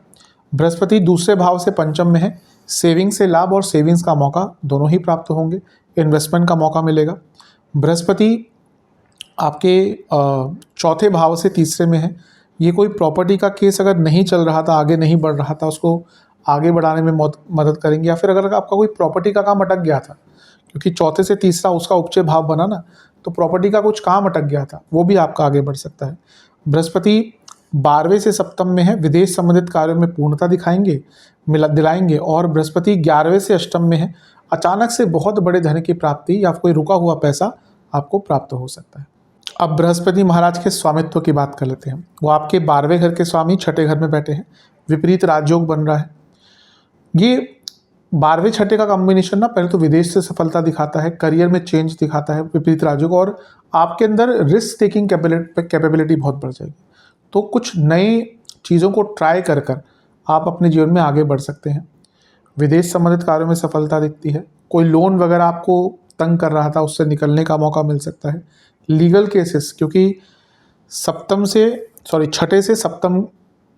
बृहस्पति दूसरे भाव से पंचम में है, सेविंग से लाभ और सेविंग्स का मौका दोनों ही प्राप्त होंगे, इन्वेस्टमेंट का मौका मिलेगा। बृहस्पति आपके चौथे भाव से तीसरे में है, ये कोई प्रॉपर्टी का केस अगर नहीं चल रहा था, आगे नहीं बढ़ रहा था, उसको आगे बढ़ाने में मदद करेंगे, या फिर अगर आपका कोई प्रॉपर्टी का काम अटक गया था, क्योंकि चौथे से तीसरा उसका उपचय भाव बना ना, तो प्रॉपर्टी का कुछ काम अटक गया था, वो भी आपका आगे बढ़ सकता है। बृहस्पति 12वें से सप्तम में है, विदेश संबंधित कार्यों में पूर्णता दिलाएंगे, और बृहस्पति 11वें से अष्टम में है, अचानक से बहुत बड़े धन की प्राप्ति या कोई रुका हुआ पैसा आपको प्राप्त हो सकता है। अब बृहस्पति महाराज के स्वामित्व की बात कर लेते हैं। वो आपके 12वें घर के स्वामी छठे घर में बैठे हैं, विपरीत राजयोग बन रहा है। ये 12वें छठे का कॉम्बिनेशन ना, पहले तो विदेश से सफलता दिखाता है, करियर में चेंज दिखाता है, विपरीत राजयोग, और आपके अंदर रिस्क टेकिंग कैपेबिलिटी बहुत बढ़ जाएगी। तो कुछ नए चीज़ों को ट्राई कर आप अपने जीवन में आगे बढ़ सकते हैं। विदेश संबंधित कार्यों में सफलता दिखती है। कोई लोन वगैरह आपको तंग कर रहा था, उससे निकलने का मौका मिल सकता है। लीगल केसेस, क्योंकि छठे से सप्तम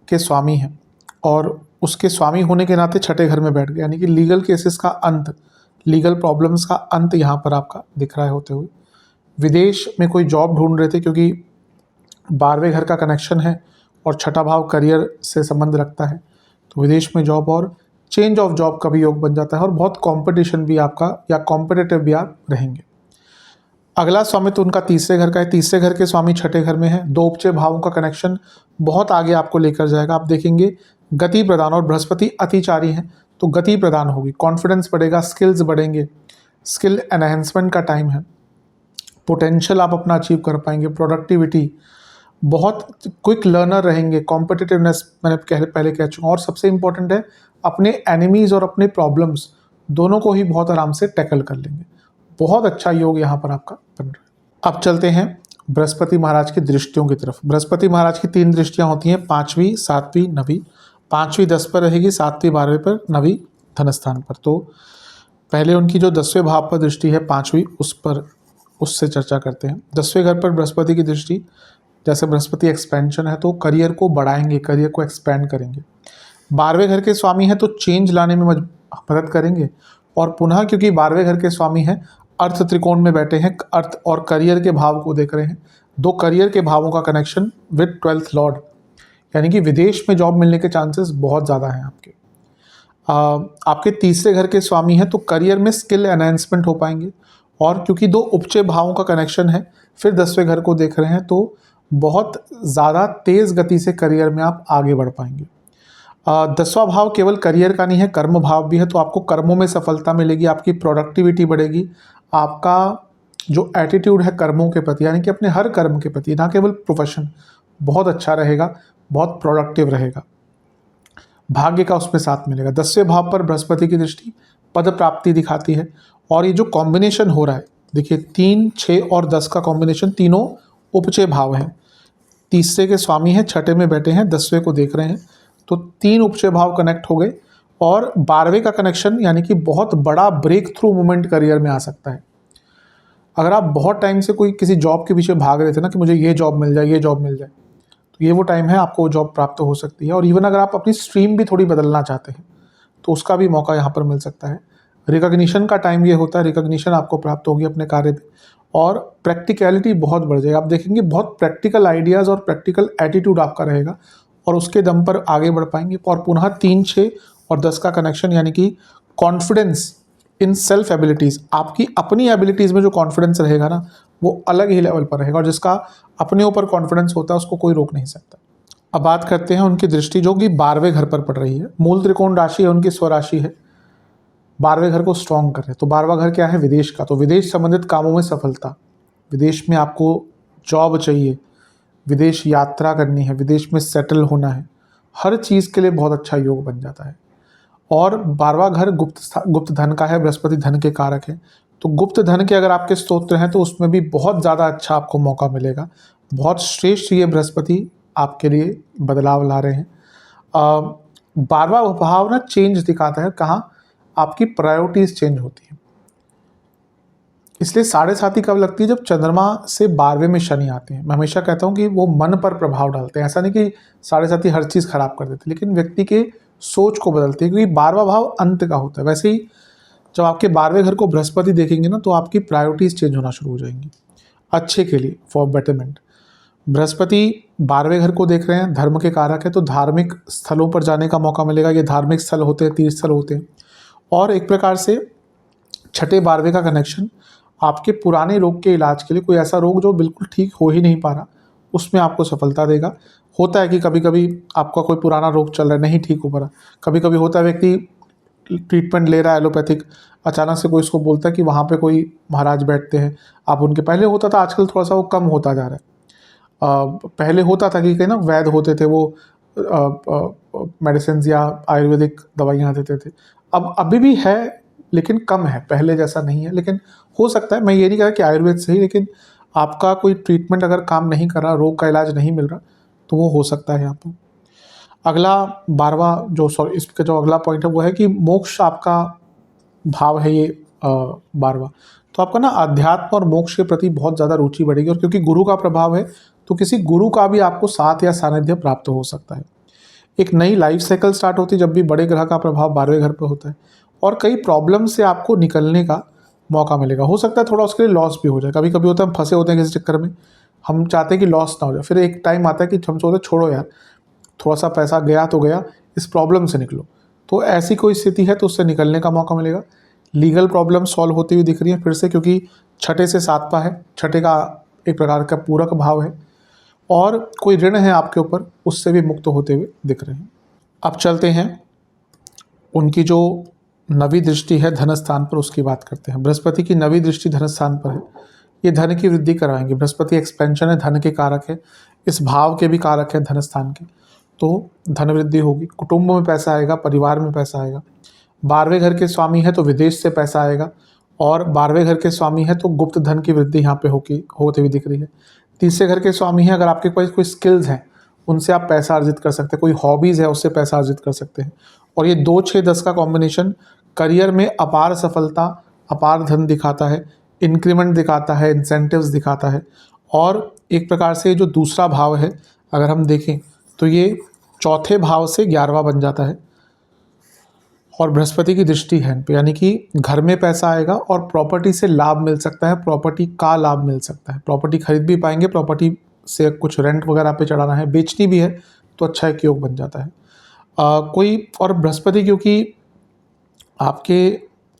के स्वामी हैं और उसके स्वामी होने के नाते छठे घर में बैठ गए, यानी कि लीगल केसेस का अंत, लीगल प्रॉब्लम्स का अंत यहाँ पर आपका दिख रहा है होते हुए। विदेश में कोई जॉब ढूंढ रहे थे, क्योंकि 12वें घर का कनेक्शन है और छठा भाव करियर से संबंध रखता है, तो विदेश में जॉब और चेंज ऑफ जॉब का भी योग बन जाता है और बहुत कंपटीशन भी आपका या कॉम्पिटिटिव भी आप रहेंगे। अगला स्वामित्व उनका तीसरे घर का है। तीसरे घर के स्वामी छठे घर में है। दो उपचय भावों का कनेक्शन बहुत आगे आपको लेकर जाएगा। आप देखेंगे गति प्रदान, और बृहस्पति अतिचारी है तो गति प्रदान होगी, कॉन्फिडेंस बढ़ेगा, स्किल्स बढ़ेंगे, स्किल एनहेंसमेंट का टाइम है, पोटेंशियल आप अपना अचीव कर पाएंगे, प्रोडक्टिविटी, बहुत क्विक लर्नर रहेंगे, कॉम्पिटिटिवनेस मैंने पहले कह चुका हूँ। और सबसे इंपॉर्टेंट है, अपने एनिमीज और अपने प्रॉब्लम्स दोनों को ही बहुत आराम से टैकल कर लेंगे। बहुत अच्छा योग यहाँ पर आपका बन रहा है। अब चलते हैं बृहस्पति महाराज की दृष्टियों की तरफ। बृहस्पति महाराज की 3 दृष्टियाँ होती हैं, 5वीं, 7वीं, 9वीं। 5वीं 10 पर रहेगी, 7वीं 12वें पर, 9वीं धन स्थान पर। तो पहले उनकी जो 10वें भाव पर दृष्टि है, 5वीं, उससे चर्चा करते हैं। 10वें घर पर बृहस्पति की दृष्टि, जैसे बृहस्पति एक्सपेंशन है तो करियर को बढ़ाएंगे, करियर को एक्सपेंड करेंगे। 12वें घर के स्वामी हैं तो चेंज लाने में मदद करेंगे। और पुनः क्योंकि 12वें घर के स्वामी हैं, अर्थ त्रिकोण में बैठे हैं, अर्थ और करियर के भाव को देख रहे हैं। 2 करियर के भावों का कनेक्शन विद 12th लॉर्ड, यानी कि विदेश में जॉब मिलने के चांसेस बहुत ज़्यादा हैं आपके। आपके तीसरे घर के स्वामी हैं तो करियर में स्किल एनहेंसमेंट हो पाएंगे। और क्योंकि 2 उपचय भावों का कनेक्शन है, फिर 10वें घर को देख रहे हैं तो बहुत ज़्यादा तेज़ गति से करियर में आप आगे बढ़ पाएंगे। 10वां भाव केवल करियर का नहीं है, कर्म भाव भी है, तो आपको कर्मों में सफलता मिलेगी, आपकी प्रोडक्टिविटी बढ़ेगी, आपका जो एटीट्यूड है कर्मों के प्रति, यानी कि अपने हर कर्म के प्रति, ना केवल प्रोफेशन, बहुत अच्छा रहेगा, बहुत प्रोडक्टिव रहेगा। भाग्य का उसमें साथ मिलेगा। 10वें भाव पर बृहस्पति की दृष्टि पद प्राप्ति दिखाती है। और ये जो कॉम्बिनेशन हो रहा है, देखिए 3, 6 और 10 का कॉम्बिनेशन, तीनों उपचय भाव हैं। तीसरे के स्वामी हैं, छठे में बैठे हैं, 10वें को देख रहे हैं, तो 3 उपचय भाव कनेक्ट हो गए। और 12वें का कनेक्शन, यानी कि बहुत बड़ा ब्रेक थ्रू मोमेंट करियर में आ सकता है। अगर आप बहुत टाइम से कोई किसी जॉब के पीछे भाग रहे थे ना, कि मुझे ये जॉब मिल जाए, ये जॉब मिल जाए, तो ये वो टाइम है, आपको जॉब प्राप्त हो सकती है। और इवन अगर आप अपनी स्ट्रीम भी थोड़ी बदलना चाहते हैं तो उसका भी मौका यहाँ पर मिल सकता है। रिकॉग्निशन का टाइम ये होता है, रिकॉग्निशन आपको प्राप्त होगी अपने कार्य पे, और प्रैक्टिकलिटी बहुत बढ़ जाएगी। आप देखेंगे बहुत प्रैक्टिकल आइडियाज़ और प्रैक्टिकल एटीट्यूड आपका रहेगा और उसके दम पर आगे बढ़ पाएंगे। और पुनः 3, 6 और 10 का कनेक्शन, यानी कि कॉन्फिडेंस इन सेल्फ एबिलिटीज़, आपकी अपनी एबिलिटीज़ में जो कॉन्फिडेंस रहेगा ना, वो अलग ही लेवल पर रहेगा। और जिसका अपने ऊपर कॉन्फिडेंस होता है उसको कोई रोक नहीं सकता। अब बात करते हैं उनकी दृष्टि, जो कि 12वें घर पर पड़ रही है। मूल त्रिकोण राशि है, उनकी स्वराशि है, 12वें घर को स्ट्रॉन्ग कर रहे हैं। तो 12वां घर क्या है? विदेश का। तो विदेश संबंधित कामों में सफलता, विदेश में आपको जॉब चाहिए, विदेश यात्रा करनी है, विदेश में सेटल होना है, हर चीज़ के लिए बहुत अच्छा योग बन जाता है। और 12वां घर गुप्त धन का है, बृहस्पति धन के कारक है। तो गुप्त धन के अगर आपके स्तोत्र हैं तो उसमें भी बहुत ज़्यादा अच्छा आपको मौका मिलेगा। बहुत श्रेष्ठ ये बृहस्पति आपके लिए बदलाव ला रहे हैं। 12वां भाव ना चेंज दिखाता है, कहाँ? आपकी प्रायोरिटीज़ चेंज होती है। इसलिए 7.5 कब लगती है? जब चंद्रमा से 12वें में शनि आते हैं। मैं हमेशा कहता हूँ कि वो मन पर प्रभाव डालते हैं। ऐसा नहीं कि 7.5 हर चीज़ खराब कर देते, लेकिन व्यक्ति के सोच को बदलते हैं, क्योंकि 12वां भाव अंत का होता है। वैसे ही जब आपके 12वें घर को बृहस्पति देखेंगे ना, तो आपकी प्रायोरिटीज़ चेंज होना शुरू हो जाएंगी अच्छे के लिए, फॉर बेटरमेंट। बृहस्पति 12वें घर को देख रहे हैं, धर्म के कारक है, तो धार्मिक स्थलों पर जाने का मौका मिलेगा। ये धार्मिक स्थल होते हैं, तीर्थ स्थल होते हैं। और एक प्रकार से छठे 12वें का कनेक्शन आपके पुराने रोग के इलाज के लिए, कोई ऐसा रोग जो बिल्कुल ठीक हो ही नहीं पा रहा, उसमें आपको सफलता देगा। होता है कि कभी कभी आपका कोई पुराना रोग चल रहा है, नहीं ठीक हो पा रहा, कभी कभी होता है व्यक्ति ट्रीटमेंट ले रहा है एलोपैथिक, अचानक से कोई इसको बोलता है कि वहाँ पे कोई महाराज बैठते हैं, आप उनके, पहले होता था, आजकल थोड़ा सा वो कम होता जा रहा है। पहले होता था कि कहीं ना वैद्य होते थे, वो मेडिसिन या आयुर्वेदिक दवाइयाँ देते थे। अब अभी भी है लेकिन कम है, पहले जैसा नहीं है। लेकिन हो सकता है, मैं ये नहीं कह रहा कि आयुर्वेद से ही, लेकिन आपका कोई ट्रीटमेंट अगर काम नहीं कर रहा, रोग का इलाज नहीं मिल रहा, तो वो हो सकता है यहाँ पर। अगला 12वां जो सॉरी इसका जो अगला पॉइंट है वो है कि मोक्ष आपका भाव है ये 12वां। तो आपका ना अध्यात्म और मोक्ष के प्रति बहुत ज़्यादा रुचि बढ़ेगी, और क्योंकि गुरु का प्रभाव है तो किसी गुरु का भी आपको साथ या सानिध्य प्राप्त हो सकता है। एक नई लाइफ साइकिल स्टार्ट होती है जब भी बड़े ग्रह का प्रभाव 12वें घर पर होता है, और कई प्रॉब्लम से आपको निकलने का मौका मिलेगा। हो सकता है थोड़ा उसके लिए लॉस भी हो जाए, कभी कभी होता है हम फंसे होते हैं किसी चक्कर में, हम चाहते हैं कि लॉस ना हो जाए, फिर एक टाइम आता है कि हम सोचते छोड़ो यार, थोड़ा सा पैसा गया तो गया, इस प्रॉब्लम से निकलो। तो ऐसी कोई स्थिति है तो उससे निकलने का मौका मिलेगा। लीगल प्रॉब्लम सॉल्व होती हुई दिख रही है फिर से, क्योंकि छठे से 7वां है, छठे का एक प्रकार का पूरक भाव है, और कोई ऋण है आपके ऊपर उससे भी मुक्त होते हुए दिख रहे हैं। अब चलते हैं उनकी जो नवी दृष्टि है धन स्थान पर, उसकी बात करते हैं। बृहस्पति की नवी दृष्टि धन स्थान पर है, ये धन की वृद्धि कराएंगे। बृहस्पति एक्सपेंशन है, धन के कारक है, इस भाव के भी कारक है धन स्थान के, तो धन वृद्धि होगी, कुटुंब में पैसा आएगा, परिवार में पैसा आएगा। 12वें घर के स्वामी है तो विदेश से पैसा आएगा, और 12वें घर के स्वामी है तो गुप्त धन की वृद्धि यहाँ पे होती हुई दिख रही है। तीसरे घर के स्वामी है, अगर आपके पास कोई स्किल्स हैं उनसे आप पैसा अर्जित कर सकते हैं, कोई हॉबीज़ है उससे पैसा अर्जित कर सकते हैं। और ये 2 6 10 का कॉम्बिनेशन करियर में अपार सफलता, अपार धन दिखाता है, इंक्रीमेंट दिखाता है, इंसेंटिव्स दिखाता है। और एक प्रकार से जो दूसरा भाव है अगर हम देखें तो ये चौथे भाव से 11वां बन जाता है, और बृहस्पति की दृष्टि है इन पे, यानी कि घर में पैसा आएगा और प्रॉपर्टी से लाभ मिल सकता है, प्रॉपर्टी का लाभ मिल सकता है, प्रॉपर्टी खरीद भी पाएंगे, प्रॉपर्टी से कुछ रेंट वगैरह पे चढ़ाना है, बेचनी भी है तो अच्छा एक योग बन जाता है। कोई और बृहस्पति क्योंकि आपके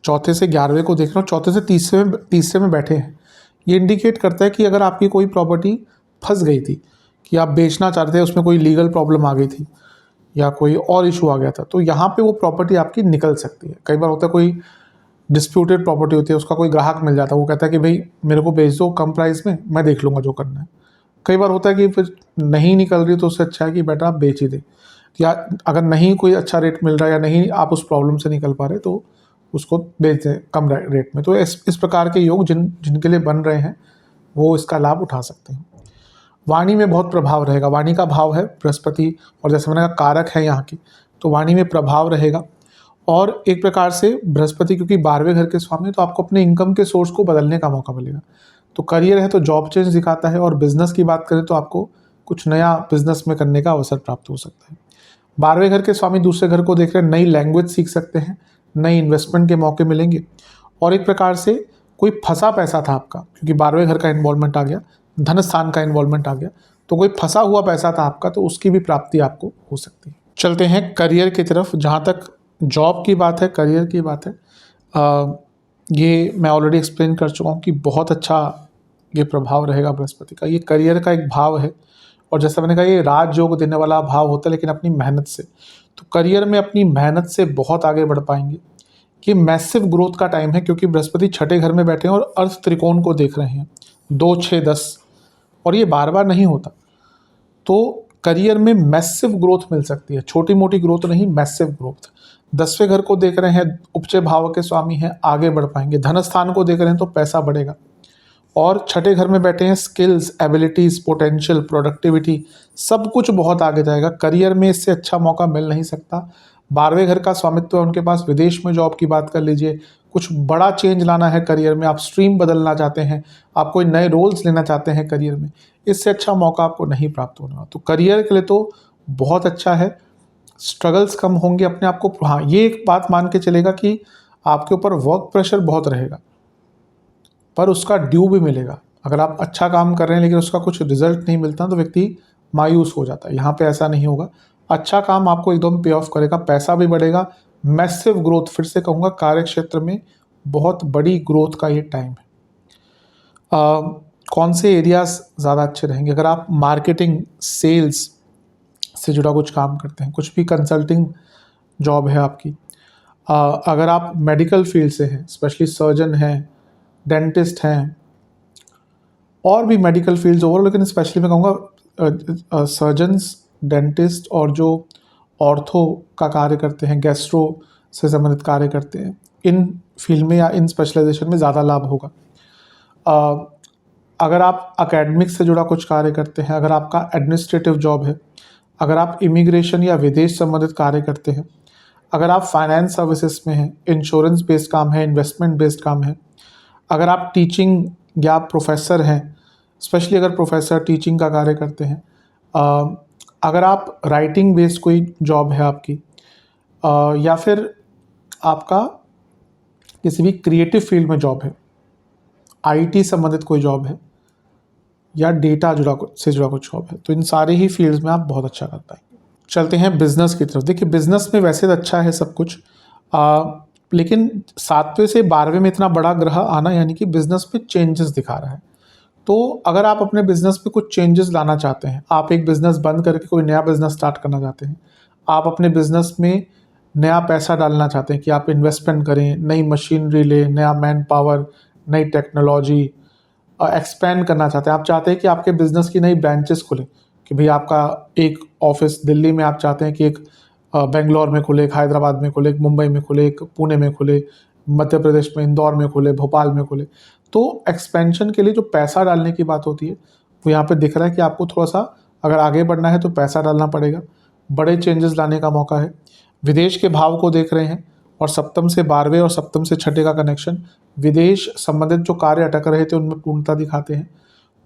चौथे से 11वें को देख रहा हूँ, चौथे से तीसरे में बैठे हैं, ये इंडिकेट करता है कि अगर आपकी कोई प्रॉपर्टी फंस गई थी कि आप बेचना चाहते थे, उसमें कोई लीगल प्रॉब्लम आ गई थी या कोई और इशू आ गया था, तो यहाँ पे वो प्रॉपर्टी आपकी निकल सकती है। कई बार होता है कोई डिस्प्यूटेड प्रॉपर्टी होती है, उसका कोई ग्राहक मिल जाता है, वो कहता है कि भाई मेरे को बेच दो कम प्राइस में, मैं देख लूँगा जो करना है। कई बार होता है कि फिर नहीं निकल रही तो उससे अच्छा है कि बेटा आप बेच ही दे, या अगर नहीं कोई अच्छा रेट मिल रहा है या नहीं आप उस प्रॉब्लम से निकल पा रहे तो उसको बेच दें कम रेट में। तो इस प्रकार के योग जिनके लिए बन रहे हैं वो इसका लाभ उठा सकते हैं। वाणी में बहुत प्रभाव रहेगा, वाणी का भाव है बृहस्पति, और जैसे मैंने कहा कारक है यहाँ की, तो वाणी में प्रभाव रहेगा। और एक प्रकार से बृहस्पति क्योंकि 12वें घर के स्वामी, तो आपको अपने इनकम के सोर्स को बदलने का मौका मिलेगा। तो करियर है तो जॉब चेंज दिखाता है, और बिजनेस की बात करें तो आपको कुछ नया बिजनेस में करने का अवसर प्राप्त हो सकता है। 12वें घर के स्वामी दूसरे घर को देख रहे हैं, नई लैंग्वेज सीख सकते हैं, नई इन्वेस्टमेंट के मौके मिलेंगे। और एक प्रकार से कोई फंसा पैसा था आपका, क्योंकि 12वें घर का इन्वॉल्वमेंट आ गया, धन स्थान का इन्वॉल्वमेंट आ गया, तो कोई फंसा हुआ पैसा था आपका, तो उसकी भी प्राप्ति आपको हो सकती है। चलते हैं करियर की तरफ। जहाँ तक जॉब की बात है, करियर की बात है, ये मैं ऑलरेडी एक्सप्लेन कर चुका हूँ कि बहुत अच्छा ये प्रभाव रहेगा बृहस्पति का। ये करियर का एक भाव है, और जैसा मैंने कहा ये राजयोग देने वाला भाव होता है, लेकिन अपनी मेहनत से। तो करियर में अपनी मेहनत से बहुत आगे बढ़ पाएंगे। ये मैसिव ग्रोथ का टाइम है, क्योंकि बृहस्पति छठे घर में बैठे हैं और अर्थ त्रिकोण को देख रहे हैं 2 6 10, और ये बार बार नहीं होता। तो करियर में मैसिव ग्रोथ मिल सकती है, छोटी मोटी ग्रोथ नहीं, मैसिव ग्रोथ। 10वें घर को देख रहे हैं, उपचय भाव के स्वामी हैं, आगे बढ़ पाएंगे। धन स्थान को देख रहे हैं तो पैसा बढ़ेगा। और छठे घर में बैठे हैं, स्किल्स, एबिलिटीज़, पोटेंशियल, प्रोडक्टिविटी, सब कुछ बहुत आगे जाएगा। करियर में इससे अच्छा मौका मिल नहीं सकता। 12वें घर का स्वामित्व है उनके पास, विदेश में जॉब की बात कर लीजिए, कुछ बड़ा चेंज लाना है करियर में, आप स्ट्रीम बदलना चाहते हैं, आप कोई नए रोल्स लेना चाहते हैं करियर में, इससे अच्छा मौका आपको नहीं प्राप्त होने वाला। तो करियर के लिए तो बहुत अच्छा है, स्ट्रगल्स कम होंगे अपने आप को। हाँ, ये एक बात मान के चलेगा कि आपके ऊपर वर्क प्रेशर बहुत रहेगा, पर उसका ड्यू भी मिलेगा। अगर आप अच्छा काम कर रहे हैं लेकिन उसका कुछ रिजल्ट नहीं मिलता तो व्यक्ति मायूस हो जाता है। यहाँ पे ऐसा नहीं होगा, अच्छा काम आपको एकदम पे ऑफ करेगा, पैसा भी बढ़ेगा, मैसिव ग्रोथ, फिर से कहूँगा कार्य क्षेत्र में बहुत बड़ी ग्रोथ का ये टाइम है। कौन से एरियाज ज़्यादा अच्छे रहेंगे? अगर आप मार्केटिंग, सेल्स से जुड़ा कुछ काम करते हैं, कुछ भी कंसल्टिंग जॉब है आपकी, अगर आप मेडिकल फील्ड से हैं, स्पेशली सर्जन हैं, डेंटिस्ट हैं, और भी मेडिकल फील्ड्स ओवर, लेकिन स्पेशली मैं कहूँगा सर्जन्स, डेंटिस्ट और जो ऑर्थो का कार्य करते हैं, गैस्ट्रो से संबंधित कार्य करते हैं, इन फील्ड में या इन स्पेशलाइजेशन में ज़्यादा लाभ होगा। अगर आप एकेडमिक्स से जुड़ा कुछ कार्य करते हैं, अगर आपका एडमिनिस्ट्रेटिव जॉब है, अगर आप इमिग्रेशन या विदेश संबंधित कार्य करते हैं, अगर आप फाइनेंस सर्विसेज में हैं, इंश्योरेंस बेस्ड काम है, इन्वेस्टमेंट बेस्ड काम है, अगर आप टीचिंग या प्रोफेसर हैं, स्पेशली अगर प्रोफेसर टीचिंग का कार्य करते हैं, अगर आप राइटिंग बेस्ड कोई जॉब है आपकी, या फिर आपका किसी भी क्रिएटिव फील्ड में जॉब है, आईटी संबंधित कोई जॉब है, या डेटा से जुड़ा कुछ जॉब है, तो इन सारे ही फील्ड्स में आप बहुत अच्छा कर पाएंगे। चलते हैं बिजनेस की तरफ। देखिए, बिजनेस में वैसे तो अच्छा है सब कुछ, लेकिन 7वें से 12वें में इतना बड़ा ग्रह आना यानी कि बिजनेस में चेंजेस दिखा रहा है। तो अगर आप अपने बिजनेस में कुछ चेंजेस लाना चाहते हैं, आप एक बिजनेस बंद करके कोई नया बिजनेस स्टार्ट करना चाहते हैं, आप अपने बिजनेस में नया पैसा डालना चाहते हैं कि आप इन्वेस्टमेंट करें, नई मशीनरी लें, नया मैन पावर, नई टेक्नोलॉजी एक्सपेंड करना चाहते हैं, आप चाहते हैं कि आपके बिजनेस की नई ब्रांचेस खुलें, कि भाई आपका एक ऑफिस दिल्ली में आप चाहते हैं कि एक बेंगलोर में खुले, एक हैदराबाद में खुले, एक मुंबई में खुले, एक पुणे में खुले, मध्य प्रदेश में इंदौर में खुले, भोपाल में खुले। तो एक्सपेंशन के लिए जो पैसा डालने की बात होती है वो यहाँ पे दिख रहा है कि आपको थोड़ा सा अगर आगे बढ़ना है तो पैसा डालना पड़ेगा, बड़े चेंजेस लाने का मौका है। विदेश के भाव को देख रहे हैं, और सप्तम से 12वें और सप्तम से 6ठे का कनेक्शन विदेश संबंधित जो कार्य अटक रहे थे उनमें पूर्णता दिखाते हैं,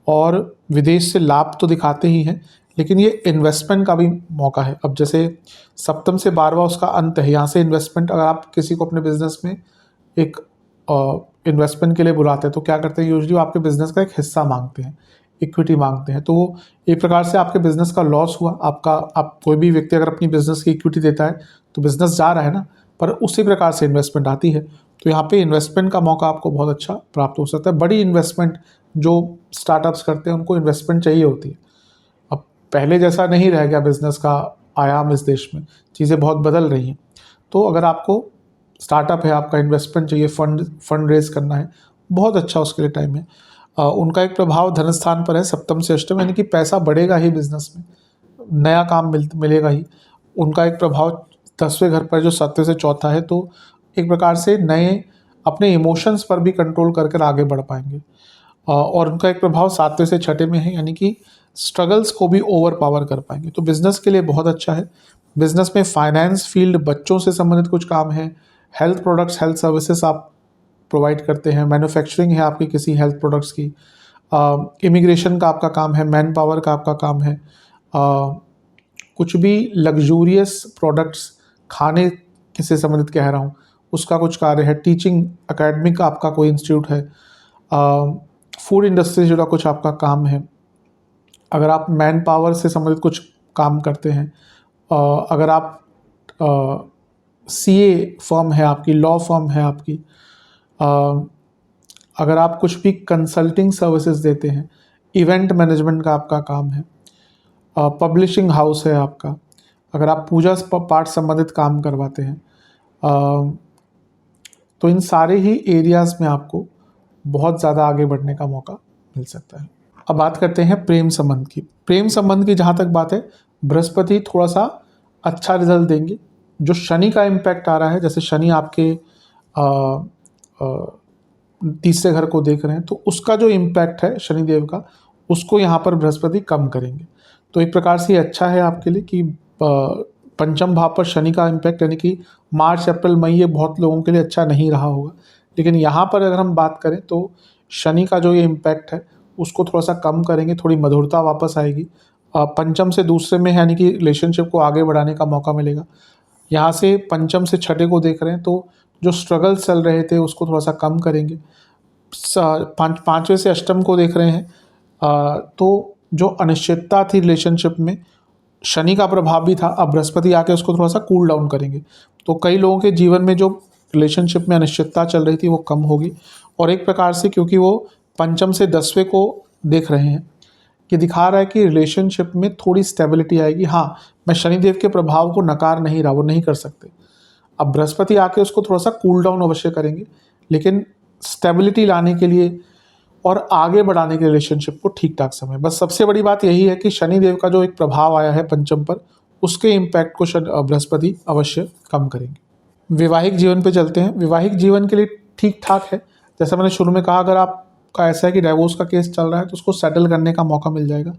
और विदेश से लाभ तो दिखाते ही हैं, लेकिन ये इन्वेस्टमेंट का भी मौका है। अब जैसे सप्तम से 12वां उसका अंत है, यहाँ से इन्वेस्टमेंट, अगर आप किसी को अपने बिजनेस में एक इन्वेस्टमेंट के लिए बुलाते हैं तो क्या करते हैं, यूजुअली आपके बिजनेस का एक हिस्सा मांगते हैं, इक्विटी मांगते हैं। तो वो एक प्रकार से आपके बिजनेस का लॉस हुआ आपका। आप कोई भी व्यक्ति अगर अपनी बिजनेस की इक्विटी देता है तो बिजनेस जा रहा है ना, पर उसी प्रकार से इन्वेस्टमेंट आती है। तो यहाँ पे इन्वेस्टमेंट का मौका आपको बहुत अच्छा प्राप्त हो सकता है। बड़ी इन्वेस्टमेंट जो स्टार्टअप्स करते हैं उनको इन्वेस्टमेंट चाहिए होती है। अब पहले जैसा नहीं रह गया बिजनेस का आयाम इस देश में, चीज़ें बहुत बदल रही हैं। तो अगर आपको स्टार्टअप है, आपका इन्वेस्टमेंट चाहिए, फंड रेज करना है, बहुत अच्छा उसके लिए टाइम है। उनका एक प्रभाव धन स्थान पर है, सप्तम से अष्टम, यानी कि पैसा बढ़ेगा ही बिजनेस में, नया काम मिलेगा ही। उनका एक प्रभाव 10वें घर पर जो 7वें से चौथा है, तो एक प्रकार से नए अपने इमोशंस पर भी कंट्रोल कर आगे बढ़ पाएंगे। और उनका एक प्रभाव 7वें से 6ठे में है, यानी कि स्ट्रगल्स को भी ओवर पावर कर पाएंगे। तो बिजनेस के लिए बहुत अच्छा है। बिजनेस में फाइनेंस फील्ड, बच्चों से संबंधित कुछ काम है, हेल्थ प्रोडक्ट्स, हेल्थ सर्विसेज आप प्रोवाइड करते हैं, मैन्युफैक्चरिंग है आपकी किसी हेल्थ प्रोडक्ट्स की, इमिग्रेशन का आपका काम है, मैन पावर का आपका काम है, कुछ भी लग्जूरियस प्रोडक्ट्स खाने से संबंधित कह रहा हूँ उसका कुछ कार्य है, टीचिंग एकेडमिक का आपका कोई इंस्टीट्यूट है, फूड इंडस्ट्री से जुड़ा कुछ आपका काम है, अगर आप मैन पावर से संबंधित कुछ काम करते हैं, अगर आप सीए फर्म है आपकी, लॉ फर्म है आपकी, अगर आप कुछ भी कंसल्टिंग सर्विसेज देते हैं, इवेंट मैनेजमेंट का आपका काम है, पब्लिशिंग हाउस है आपका, अगर आप पूजा पाठ संबंधित काम करवाते हैं, तो इन सारे ही एरियाज़ में आपको बहुत ज़्यादा आगे बढ़ने का मौका मिल सकता है। अब बात करते हैं प्रेम संबंध की। प्रेम संबंध की जहाँ तक बात है, बृहस्पति थोड़ा सा अच्छा रिजल्ट देंगे। जो शनि का इम्पैक्ट आ रहा है, जैसे शनि आपके 3रे घर को देख रहे हैं, तो उसका जो इम्पैक्ट है शनिदेव का, उसको यहाँ पर बृहस्पति कम करेंगे। तो एक प्रकार से अच्छा है आपके लिए कि पंचम भाव पर शनि का इम्पैक्ट, यानी कि मार्च अप्रैल मई, ये बहुत लोगों के लिए अच्छा नहीं रहा होगा। लेकिन यहाँ पर अगर हम बात करें तो शनि का जो ये इम्पैक्ट है उसको थोड़ा सा कम करेंगे, थोड़ी मधुरता वापस आएगी। पंचम से दूसरे में, यानी कि रिलेशनशिप को आगे बढ़ाने का मौका मिलेगा। यहाँ से पंचम से 6ठे को देख रहे हैं, तो जो स्ट्रगल्स चल रहे थे उसको थोड़ा सा कम करेंगे। 5वें से अष्टम को देख रहे हैं, तो जो अनिश्चितता थी रिलेशनशिप में, शनि का प्रभाव भी था, अब बृहस्पति आके उसको थोड़ा सा कूल डाउन करेंगे। तो कई लोगों के जीवन में जो रिलेशनशिप में अनिश्चितता चल रही थी वो कम होगी। और एक प्रकार से क्योंकि वो पंचम से 10वें को देख रहे हैं, कि दिखा रहा है कि रिलेशनशिप में थोड़ी स्टेबिलिटी आएगी। हाँ, मैं शनिदेव के प्रभाव को नकार नहीं रहा, वो नहीं कर सकते। अब बृहस्पति आके उसको थोड़ा सा कूल डाउन अवश्य करेंगे, लेकिन स्टेबिलिटी लाने के लिए और आगे बढ़ाने के रिलेशनशिप को ठीक ठाक समय। बस सबसे बड़ी बात यही है कि शनिदेव का जो एक प्रभाव आया है पंचम पर, उसके इम्पैक्ट को बृहस्पति अवश्य कम करेंगे। वैवाहिक जीवन पे चलते हैं। वैवाहिक जीवन के लिए ठीक ठाक है। जैसा मैंने शुरू में कहा, अगर आपका ऐसा है कि डाइवोर्स का केस चल रहा है तो उसको सेटल करने का मौका मिल जाएगा।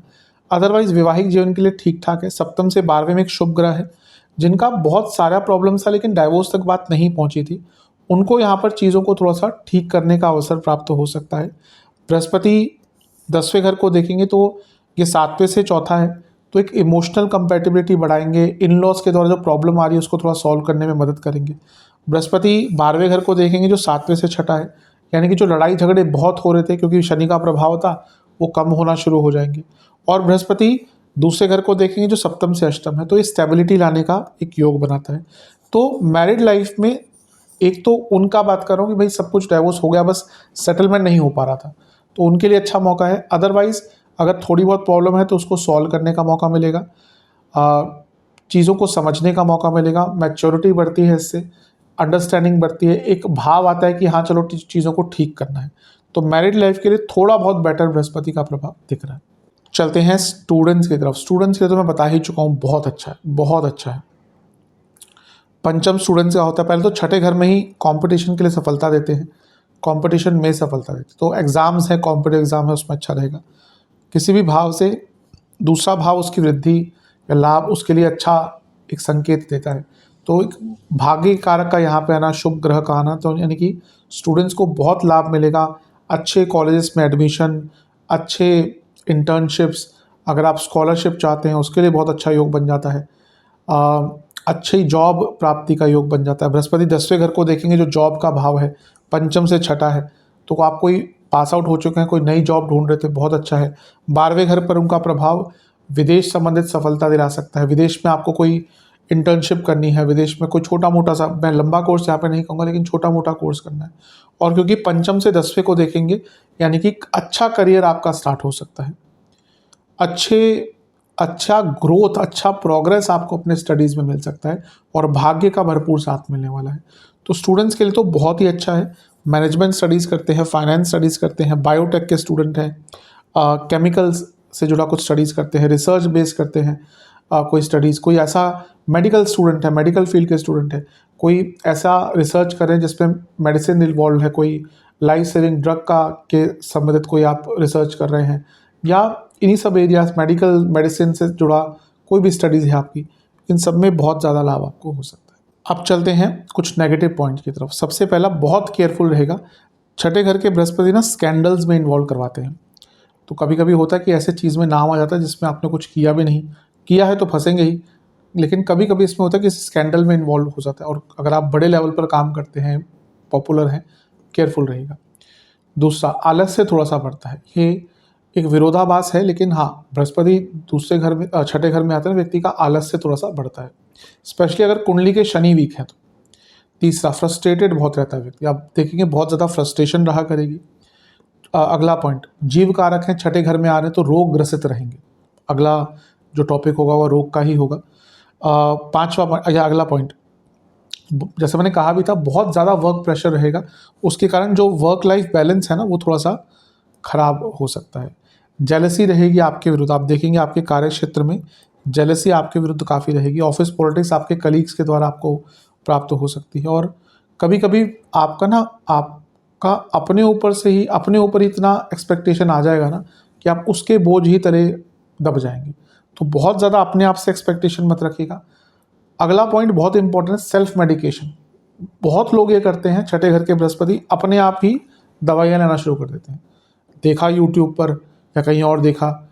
अदरवाइज वैवाहिक जीवन के लिए ठीक ठाक है। सप्तम से 12वें में एक शुभ ग्रह है, जिनका बहुत सारा प्रॉब्लम था लेकिन डाइवोर्स तक बात नहीं पहुंची थी, उनको यहाँ पर चीज़ों को थोड़ा सा ठीक करने का अवसर प्राप्त हो सकता है। बृहस्पति 10वें घर को देखेंगे तो ये 7वें से चौथा है, तो एक इमोशनल कंपैटिबिलिटी बढ़ाएंगे, इन लॉज के द्वारा जो प्रॉब्लम आ रही है उसको थोड़ा सॉल्व करने में मदद करेंगे। बृहस्पति 12वें घर को देखेंगे जो 7वें से छठा है, यानी कि जो लड़ाई झगड़े बहुत हो रहे थे क्योंकि शनि का प्रभाव था वो कम होना शुरू हो जाएंगे। और बृहस्पति दूसरे घर को देखेंगे जो सप्तम से अष्टम है, तो ये स्टेबिलिटी लाने का एक योग बनाता है। तो मैरिड लाइफ में एक तो उनका बात कर रहा हूँ कि भाई सब कुछ डाइवोर्स हो गया, बस सेटलमेंट नहीं हो पा रहा था, तो उनके लिए अच्छा मौका है। अदरवाइज़ अगर थोड़ी बहुत प्रॉब्लम है तो उसको सॉल्व करने का मौका मिलेगा, चीज़ों को समझने का मौका मिलेगा, मैच्योरिटी बढ़ती है, इससे अंडरस्टैंडिंग बढ़ती है, एक भाव आता है कि हाँ चलो चीज़ों को ठीक करना है। तो मैरिड लाइफ के लिए थोड़ा बहुत बेटर बृहस्पति का प्रभाव दिख रहा है। चलते हैं स्टूडेंट्स की तरफ। स्टूडेंट्स के लिए तो मैं बता ही चुका हूँ, बहुत अच्छा है, बहुत अच्छा है। पंचम स्टूडेंट्स का होता है, पहले तो छठे घर में ही कंपटीशन के लिए सफलता देते हैं, कंपटीशन में सफलता देते हैं, तो एग्ज़ाम्स है, कॉम्पिटिटिव एग्ज़ाम है, उसमें अच्छा रहेगा। किसी भी भाव से दूसरा भाव उसकी वृद्धि या लाभ उसके लिए अच्छा एक संकेत देता है। तो एक भाग्य कारक का यहाँ पे आना, शुभ ग्रह का आना, तो यानी कि स्टूडेंट्स को बहुत लाभ मिलेगा। अच्छे कॉलेजेस में एडमिशन, अच्छे इंटर्नशिप्स, अगर आप स्कॉलरशिप चाहते हैं उसके लिए बहुत अच्छा योग बन जाता है। अच्छी जॉब प्राप्ति का योग बन जाता है। बृहस्पति 10वें घर को देखेंगे जो जॉब का भाव है, पंचम से छठा है, तो आप कोई पास आउट हो चुके हैं, कोई नई जॉब ढूंढ रहे थे, बहुत अच्छा है। 12वें घर पर उनका प्रभाव विदेश संबंधित सफलता दिला सकता है। विदेश में आपको कोई इंटर्नशिप करनी है, विदेश में कोई छोटा मोटा सा, मैं लंबा कोर्स यहाँ पे नहीं कहूँगा लेकिन छोटा मोटा कोर्स करना है। और क्योंकि पंचम से 10वें को देखेंगे यानी कि अच्छा करियर आपका स्टार्ट हो सकता है, अच्छा ग्रोथ, अच्छा प्रोग्रेस आपको अपने स्टडीज़ में मिल सकता है और भाग्य का भरपूर साथ मिलने वाला है। तो स्टूडेंट्स के लिए तो बहुत ही अच्छा है। मैनेजमेंट स्टडीज़ करते हैं, फाइनेंस स्टडीज़ करते हैं, बायोटेक के स्टूडेंट हैं, केमिकल्स से जुड़ा कुछ स्टडीज़ करते हैं, रिसर्च बेस करते हैं, कोई स्टडीज़, कोई ऐसा मेडिकल स्टूडेंट है, मेडिकल फील्ड के स्टूडेंट है, कोई ऐसा रिसर्च करें जिसमें मेडिसिन इन्वॉल्व है, कोई लाइफ सेविंग ड्रग का के संबंधित कोई आप रिसर्च कर रहे हैं, या इन्हीं सब एरियाज मेडिकल मेडिसिन से जुड़ा कोई भी स्टडीज़ है आपकी, इन सब में बहुत ज़्यादा लाभ आपको हो सकता है। अब चलते हैं कुछ नेगेटिव पॉइंट की तरफ। सबसे पहला, बहुत केयरफुल रहेगा। छठे घर के बृहस्पति ना स्कैंडल्स में इन्वॉल्व करवाते हैं, तो कभी कभी होता है कि ऐसे चीज़ में नाम आ जाता है जिसमें आपने कुछ किया भी नहीं, किया है तो फंसेंगे ही, लेकिन कभी कभी इसमें होता है कि स्कैंडल में इन्वॉल्व हो जाता है, और अगर आप बड़े लेवल पर काम करते हैं, पॉपुलर हैं, केयरफुल रहेगा। दूसरा, आलस्य थोड़ा सा बढ़ता है, ये एक विरोधाभास है, लेकिन हाँ, बृहस्पति दूसरे घर में छठे घर में आते हैं, व्यक्ति का आलस्य थोड़ा सा बढ़ता है, स्पेशली अगर कुंडली के शनि वीक है तो। तीसरा, फ्रस्ट्रेटेड बहुत रहता है व्यक्ति, आप देखेंगे बहुत ज़्यादा फ्रस्ट्रेशन रहा करेगी। अगला पॉइंट, जीव कारक हैं, छठे घर में आ रहे हैं तो रोग ग्रसित रहेंगे। अगला जो टॉपिक होगा वो रोग का ही होगा। पांचवा या अगला पॉइंट, जैसे मैंने कहा भी था, बहुत ज़्यादा वर्क प्रेशर रहेगा, उसके कारण जो वर्क लाइफ बैलेंस है ना वो थोड़ा सा खराब हो सकता है। जेलसी रहेगी आपके विरुद्ध, आप देखेंगे आपके कार्य क्षेत्र में जेलसी आपके विरुद्ध काफ़ी रहेगी। ऑफिस पॉलिटिक्स आपके कलीग्स के द्वारा आपको प्राप्त हो सकती है, और कभी कभी आपका अपने ऊपर से ही, अपने ऊपर इतना एक्सपेक्टेशन आ जाएगा ना कि आप उसके बोझ ही तले दब जाएंगे, तो बहुत ज़्यादा अपने आप से एक्सपेक्टेशन मत रखिएगा। अगला पॉइंट बहुत इंपॉर्टेंट है, सेल्फ मेडिकेशन। बहुत लोग ये करते हैं, छठे घर के बृहस्पति अपने आप ही दवाइयाँ लेना शुरू कर देते हैं, देखा यूट्यूब पर या कहीं और देखा,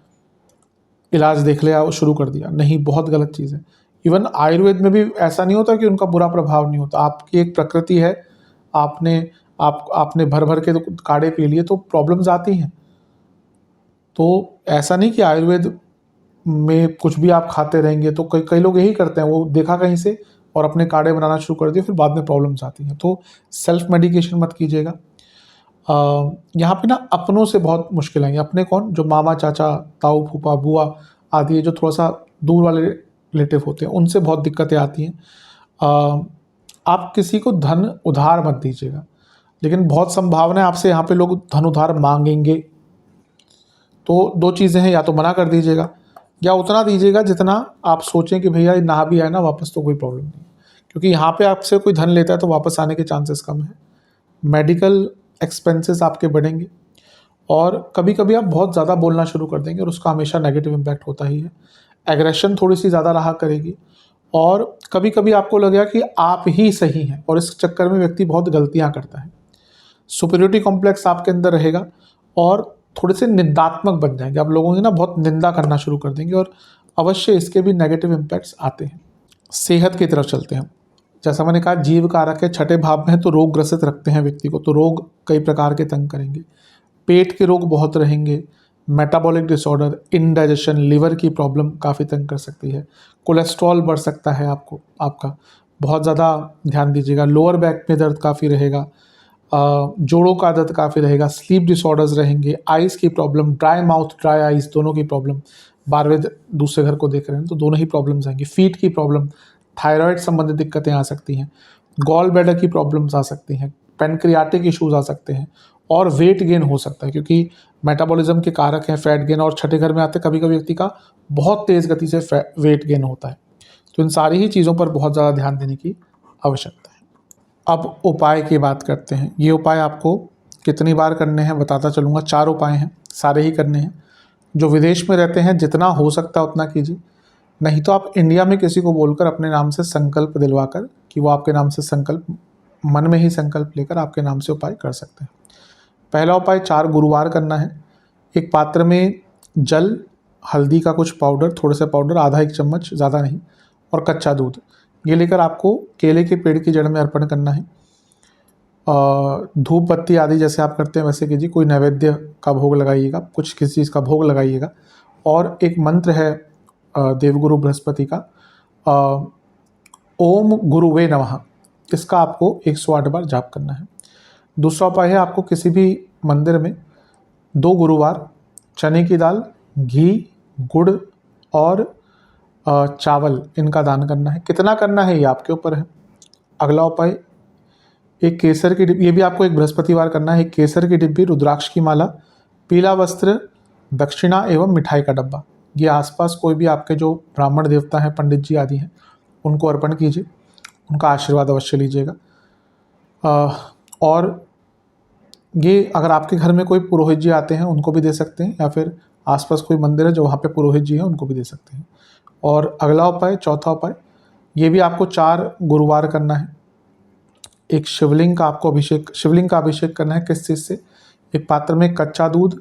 इलाज देख लिया और शुरू कर दिया, नहीं, बहुत गलत चीज़ है। इवन आयुर्वेद में भी ऐसा नहीं होता कि उनका बुरा प्रभाव नहीं होता, आपकी एक प्रकृति है, आपने भर भर के तो काढ़े पी लिए तो प्रॉब्लम्स आती हैं। तो ऐसा नहीं कि आयुर्वेद में कुछ भी आप खाते रहेंगे, तो कई लोग यही करते हैं, वो देखा कहीं से और अपने काढ़े बनाना शुरू कर दिए, फिर बाद में प्रॉब्लम्स आती हैं। तो सेल्फ मेडिकेशन मत कीजिएगा। यहाँ पे ना अपनों से बहुत मुश्किल आएंगी। अपने कौन? जो मामा, चाचा, ताऊ, फूफा, बुआ आदि, जो थोड़ा सा दूर वाले रिलेटिव होते हैं, उनसे बहुत दिक्कतें आती हैं। आप किसी को धन उधार मत दीजिएगा, लेकिन बहुत संभावना है आपसे यहाँ पे लोग धन उधार मांगेंगे। तो दो चीज़ें हैं, या तो मना कर दीजिएगा या उतना दीजिएगा जितना आप सोचें कि भैया ना भी आए ना वापस तो कोई प्रॉब्लम नहीं, क्योंकि यहाँ पे आपसे कोई धन लेता है तो वापस आने के चांसेस कम है। मेडिकल एक्सपेंसेस आपके बढ़ेंगे, और कभी कभी आप बहुत ज़्यादा बोलना शुरू कर देंगे और उसका हमेशा नेगेटिव इम्पैक्ट होता ही है। एग्रेशन थोड़ी सी ज़्यादा रहा करेगी और कभी कभी आपको लगेगा कि आप ही सही हैं और इस चक्कर में व्यक्ति बहुत गलतियां करता है। सुपीरियरिटी कॉम्प्लेक्स आपके अंदर रहेगा और थोड़े से निंदात्मक बन जाएंगे, आप लोगों की ना बहुत निंदा करना शुरू कर देंगे और अवश्य इसके भी नेगेटिव इम्पैक्ट्स आते हैं। सेहत की तरफ चलते हैं। जैसा मैंने कहा, जीव कारक है, छठे भाव में है तो रोग ग्रसित रखते हैं व्यक्ति को, तो रोग कई प्रकार के तंग करेंगे। पेट के रोग बहुत रहेंगे, मेटाबॉलिक डिसऑर्डर, इनडाइजेशन, लिवर की प्रॉब्लम काफ़ी तंग कर सकती है, कोलेस्ट्रॉल बढ़ सकता है आपका बहुत ज़्यादा ध्यान दीजिएगा। लोअर बैक में दर्द काफ़ी रहेगा, जोड़ों का दर्द काफ़ी रहेगा, स्लीप डिसऑर्डर्स रहेंगे, आइज़ की problem, dry mouth dry eyes दोनों की प्रॉब्लम, बारहवें दूसरे घर को देख रहे हैं तो दोनों ही प्रॉब्लम्स आएंगी। फीट की प्रॉब्लम, थायराइड संबंधित दिक्कतें आ सकती हैं, गॉल ब्लैडर की प्रॉब्लम्स आ सकती हैं, पैनक्रियाटिक इश्यूज आ सकते हैं और वेट गेन हो सकता है क्योंकि मेटाबॉलिज्म के कारक हैं फैट गेन, और छठे घर में आते कभी कभी व्यक्ति का बहुत तेज़ गति से वेट गेन होता है। तो इन सारी ही चीज़ों पर बहुत ज़्यादा ध्यान देने की आवश्यकता है। अब उपाय की बात करते हैं। ये उपाय आपको कितनी बार करने हैं बताता चलूँगा। 4 उपाय हैं, सारे ही करने हैं। जो विदेश में रहते हैं जितना हो सकता है उतना कीजिए, नहीं तो आप इंडिया में किसी को बोलकर अपने नाम से संकल्प दिलवाकर कि वो आपके नाम से संकल्प, मन में ही संकल्प लेकर आपके नाम से उपाय कर सकते हैं। पहला उपाय 4 गुरुवार करना है। एक पात्र में जल, हल्दी का कुछ पाउडर, थोड़ा सा पाउडर, आधा 1 चम्मच, ज़्यादा नहीं, और कच्चा दूध, ये लेकर आपको केले के पेड़ की जड़ में अर्पण करना है। धूप बत्ती आदि जैसे आप करते हैं वैसे कीजिए, कोई नैवेद्य का भोग लगाइएगा, कुछ किसी चीज़ का भोग लगाइएगा। और एक मंत्र है देवगुरु बृहस्पति का, ओम गुरुवे नमः, इसका आपको 108 बार जाप करना है। दूसरा उपाय है, आपको किसी भी मंदिर में 2 गुरुवार चने की दाल, घी, गुड़ और चावल, इनका दान करना है। कितना करना है ये आपके ऊपर है। अगला उपाय, एक केसर की डिब्बी, ये भी आपको एक बृहस्पतिवार करना है। एक केसर की डिब्बी, रुद्राक्ष की माला, पीला वस्त्र, दक्षिणा एवं मिठाई का डब्बा, ये आसपास कोई भी आपके जो ब्राह्मण देवता हैं, पंडित जी आदि हैं, उनको अर्पण कीजिए, उनका आशीर्वाद अवश्य लीजिएगा। और ये अगर आपके घर में कोई पुरोहित जी आते हैं उनको भी दे सकते हैं, या फिर आसपास कोई मंदिर है जो वहाँ पे पुरोहित जी हैं उनको भी दे सकते हैं। और अगला उपाय, चौथा उपाय, ये भी आपको 4 गुरुवार करना है। एक शिवलिंग का अभिषेक करना है। किस चीज़ से? एक पात्र में कच्चा दूध,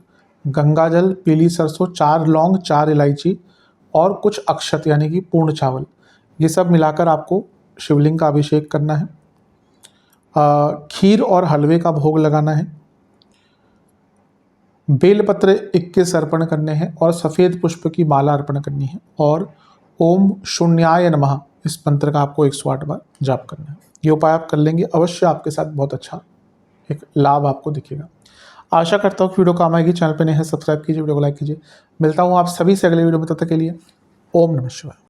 गंगा जल, पीली सरसों, 4 लौंग, 4 इलायची और कुछ अक्षत यानी कि पूर्ण चावल, ये सब मिलाकर आपको शिवलिंग का अभिषेक करना है। खीर और हलवे का भोग लगाना है। बेलपत्र 21 अर्पण करने हैं और सफ़ेद पुष्प की माला अर्पण करनी है। और ओम शून्याय नमः, इस मंत्र का आपको 108 बार जाप करना है। ये उपाय आप कर लेंगे, अवश्य आपके साथ बहुत अच्छा एक लाभ आपको दिखेगा। आशा करता हूँ कि वीडियो काम आएगी। चैनल पे नए हैं सब्सक्राइब कीजिए, वीडियो को लाइक कीजिए। मिलता हूँ आप सभी से अगले वीडियो में, तब तक के लिए ओम नमः शिवाय।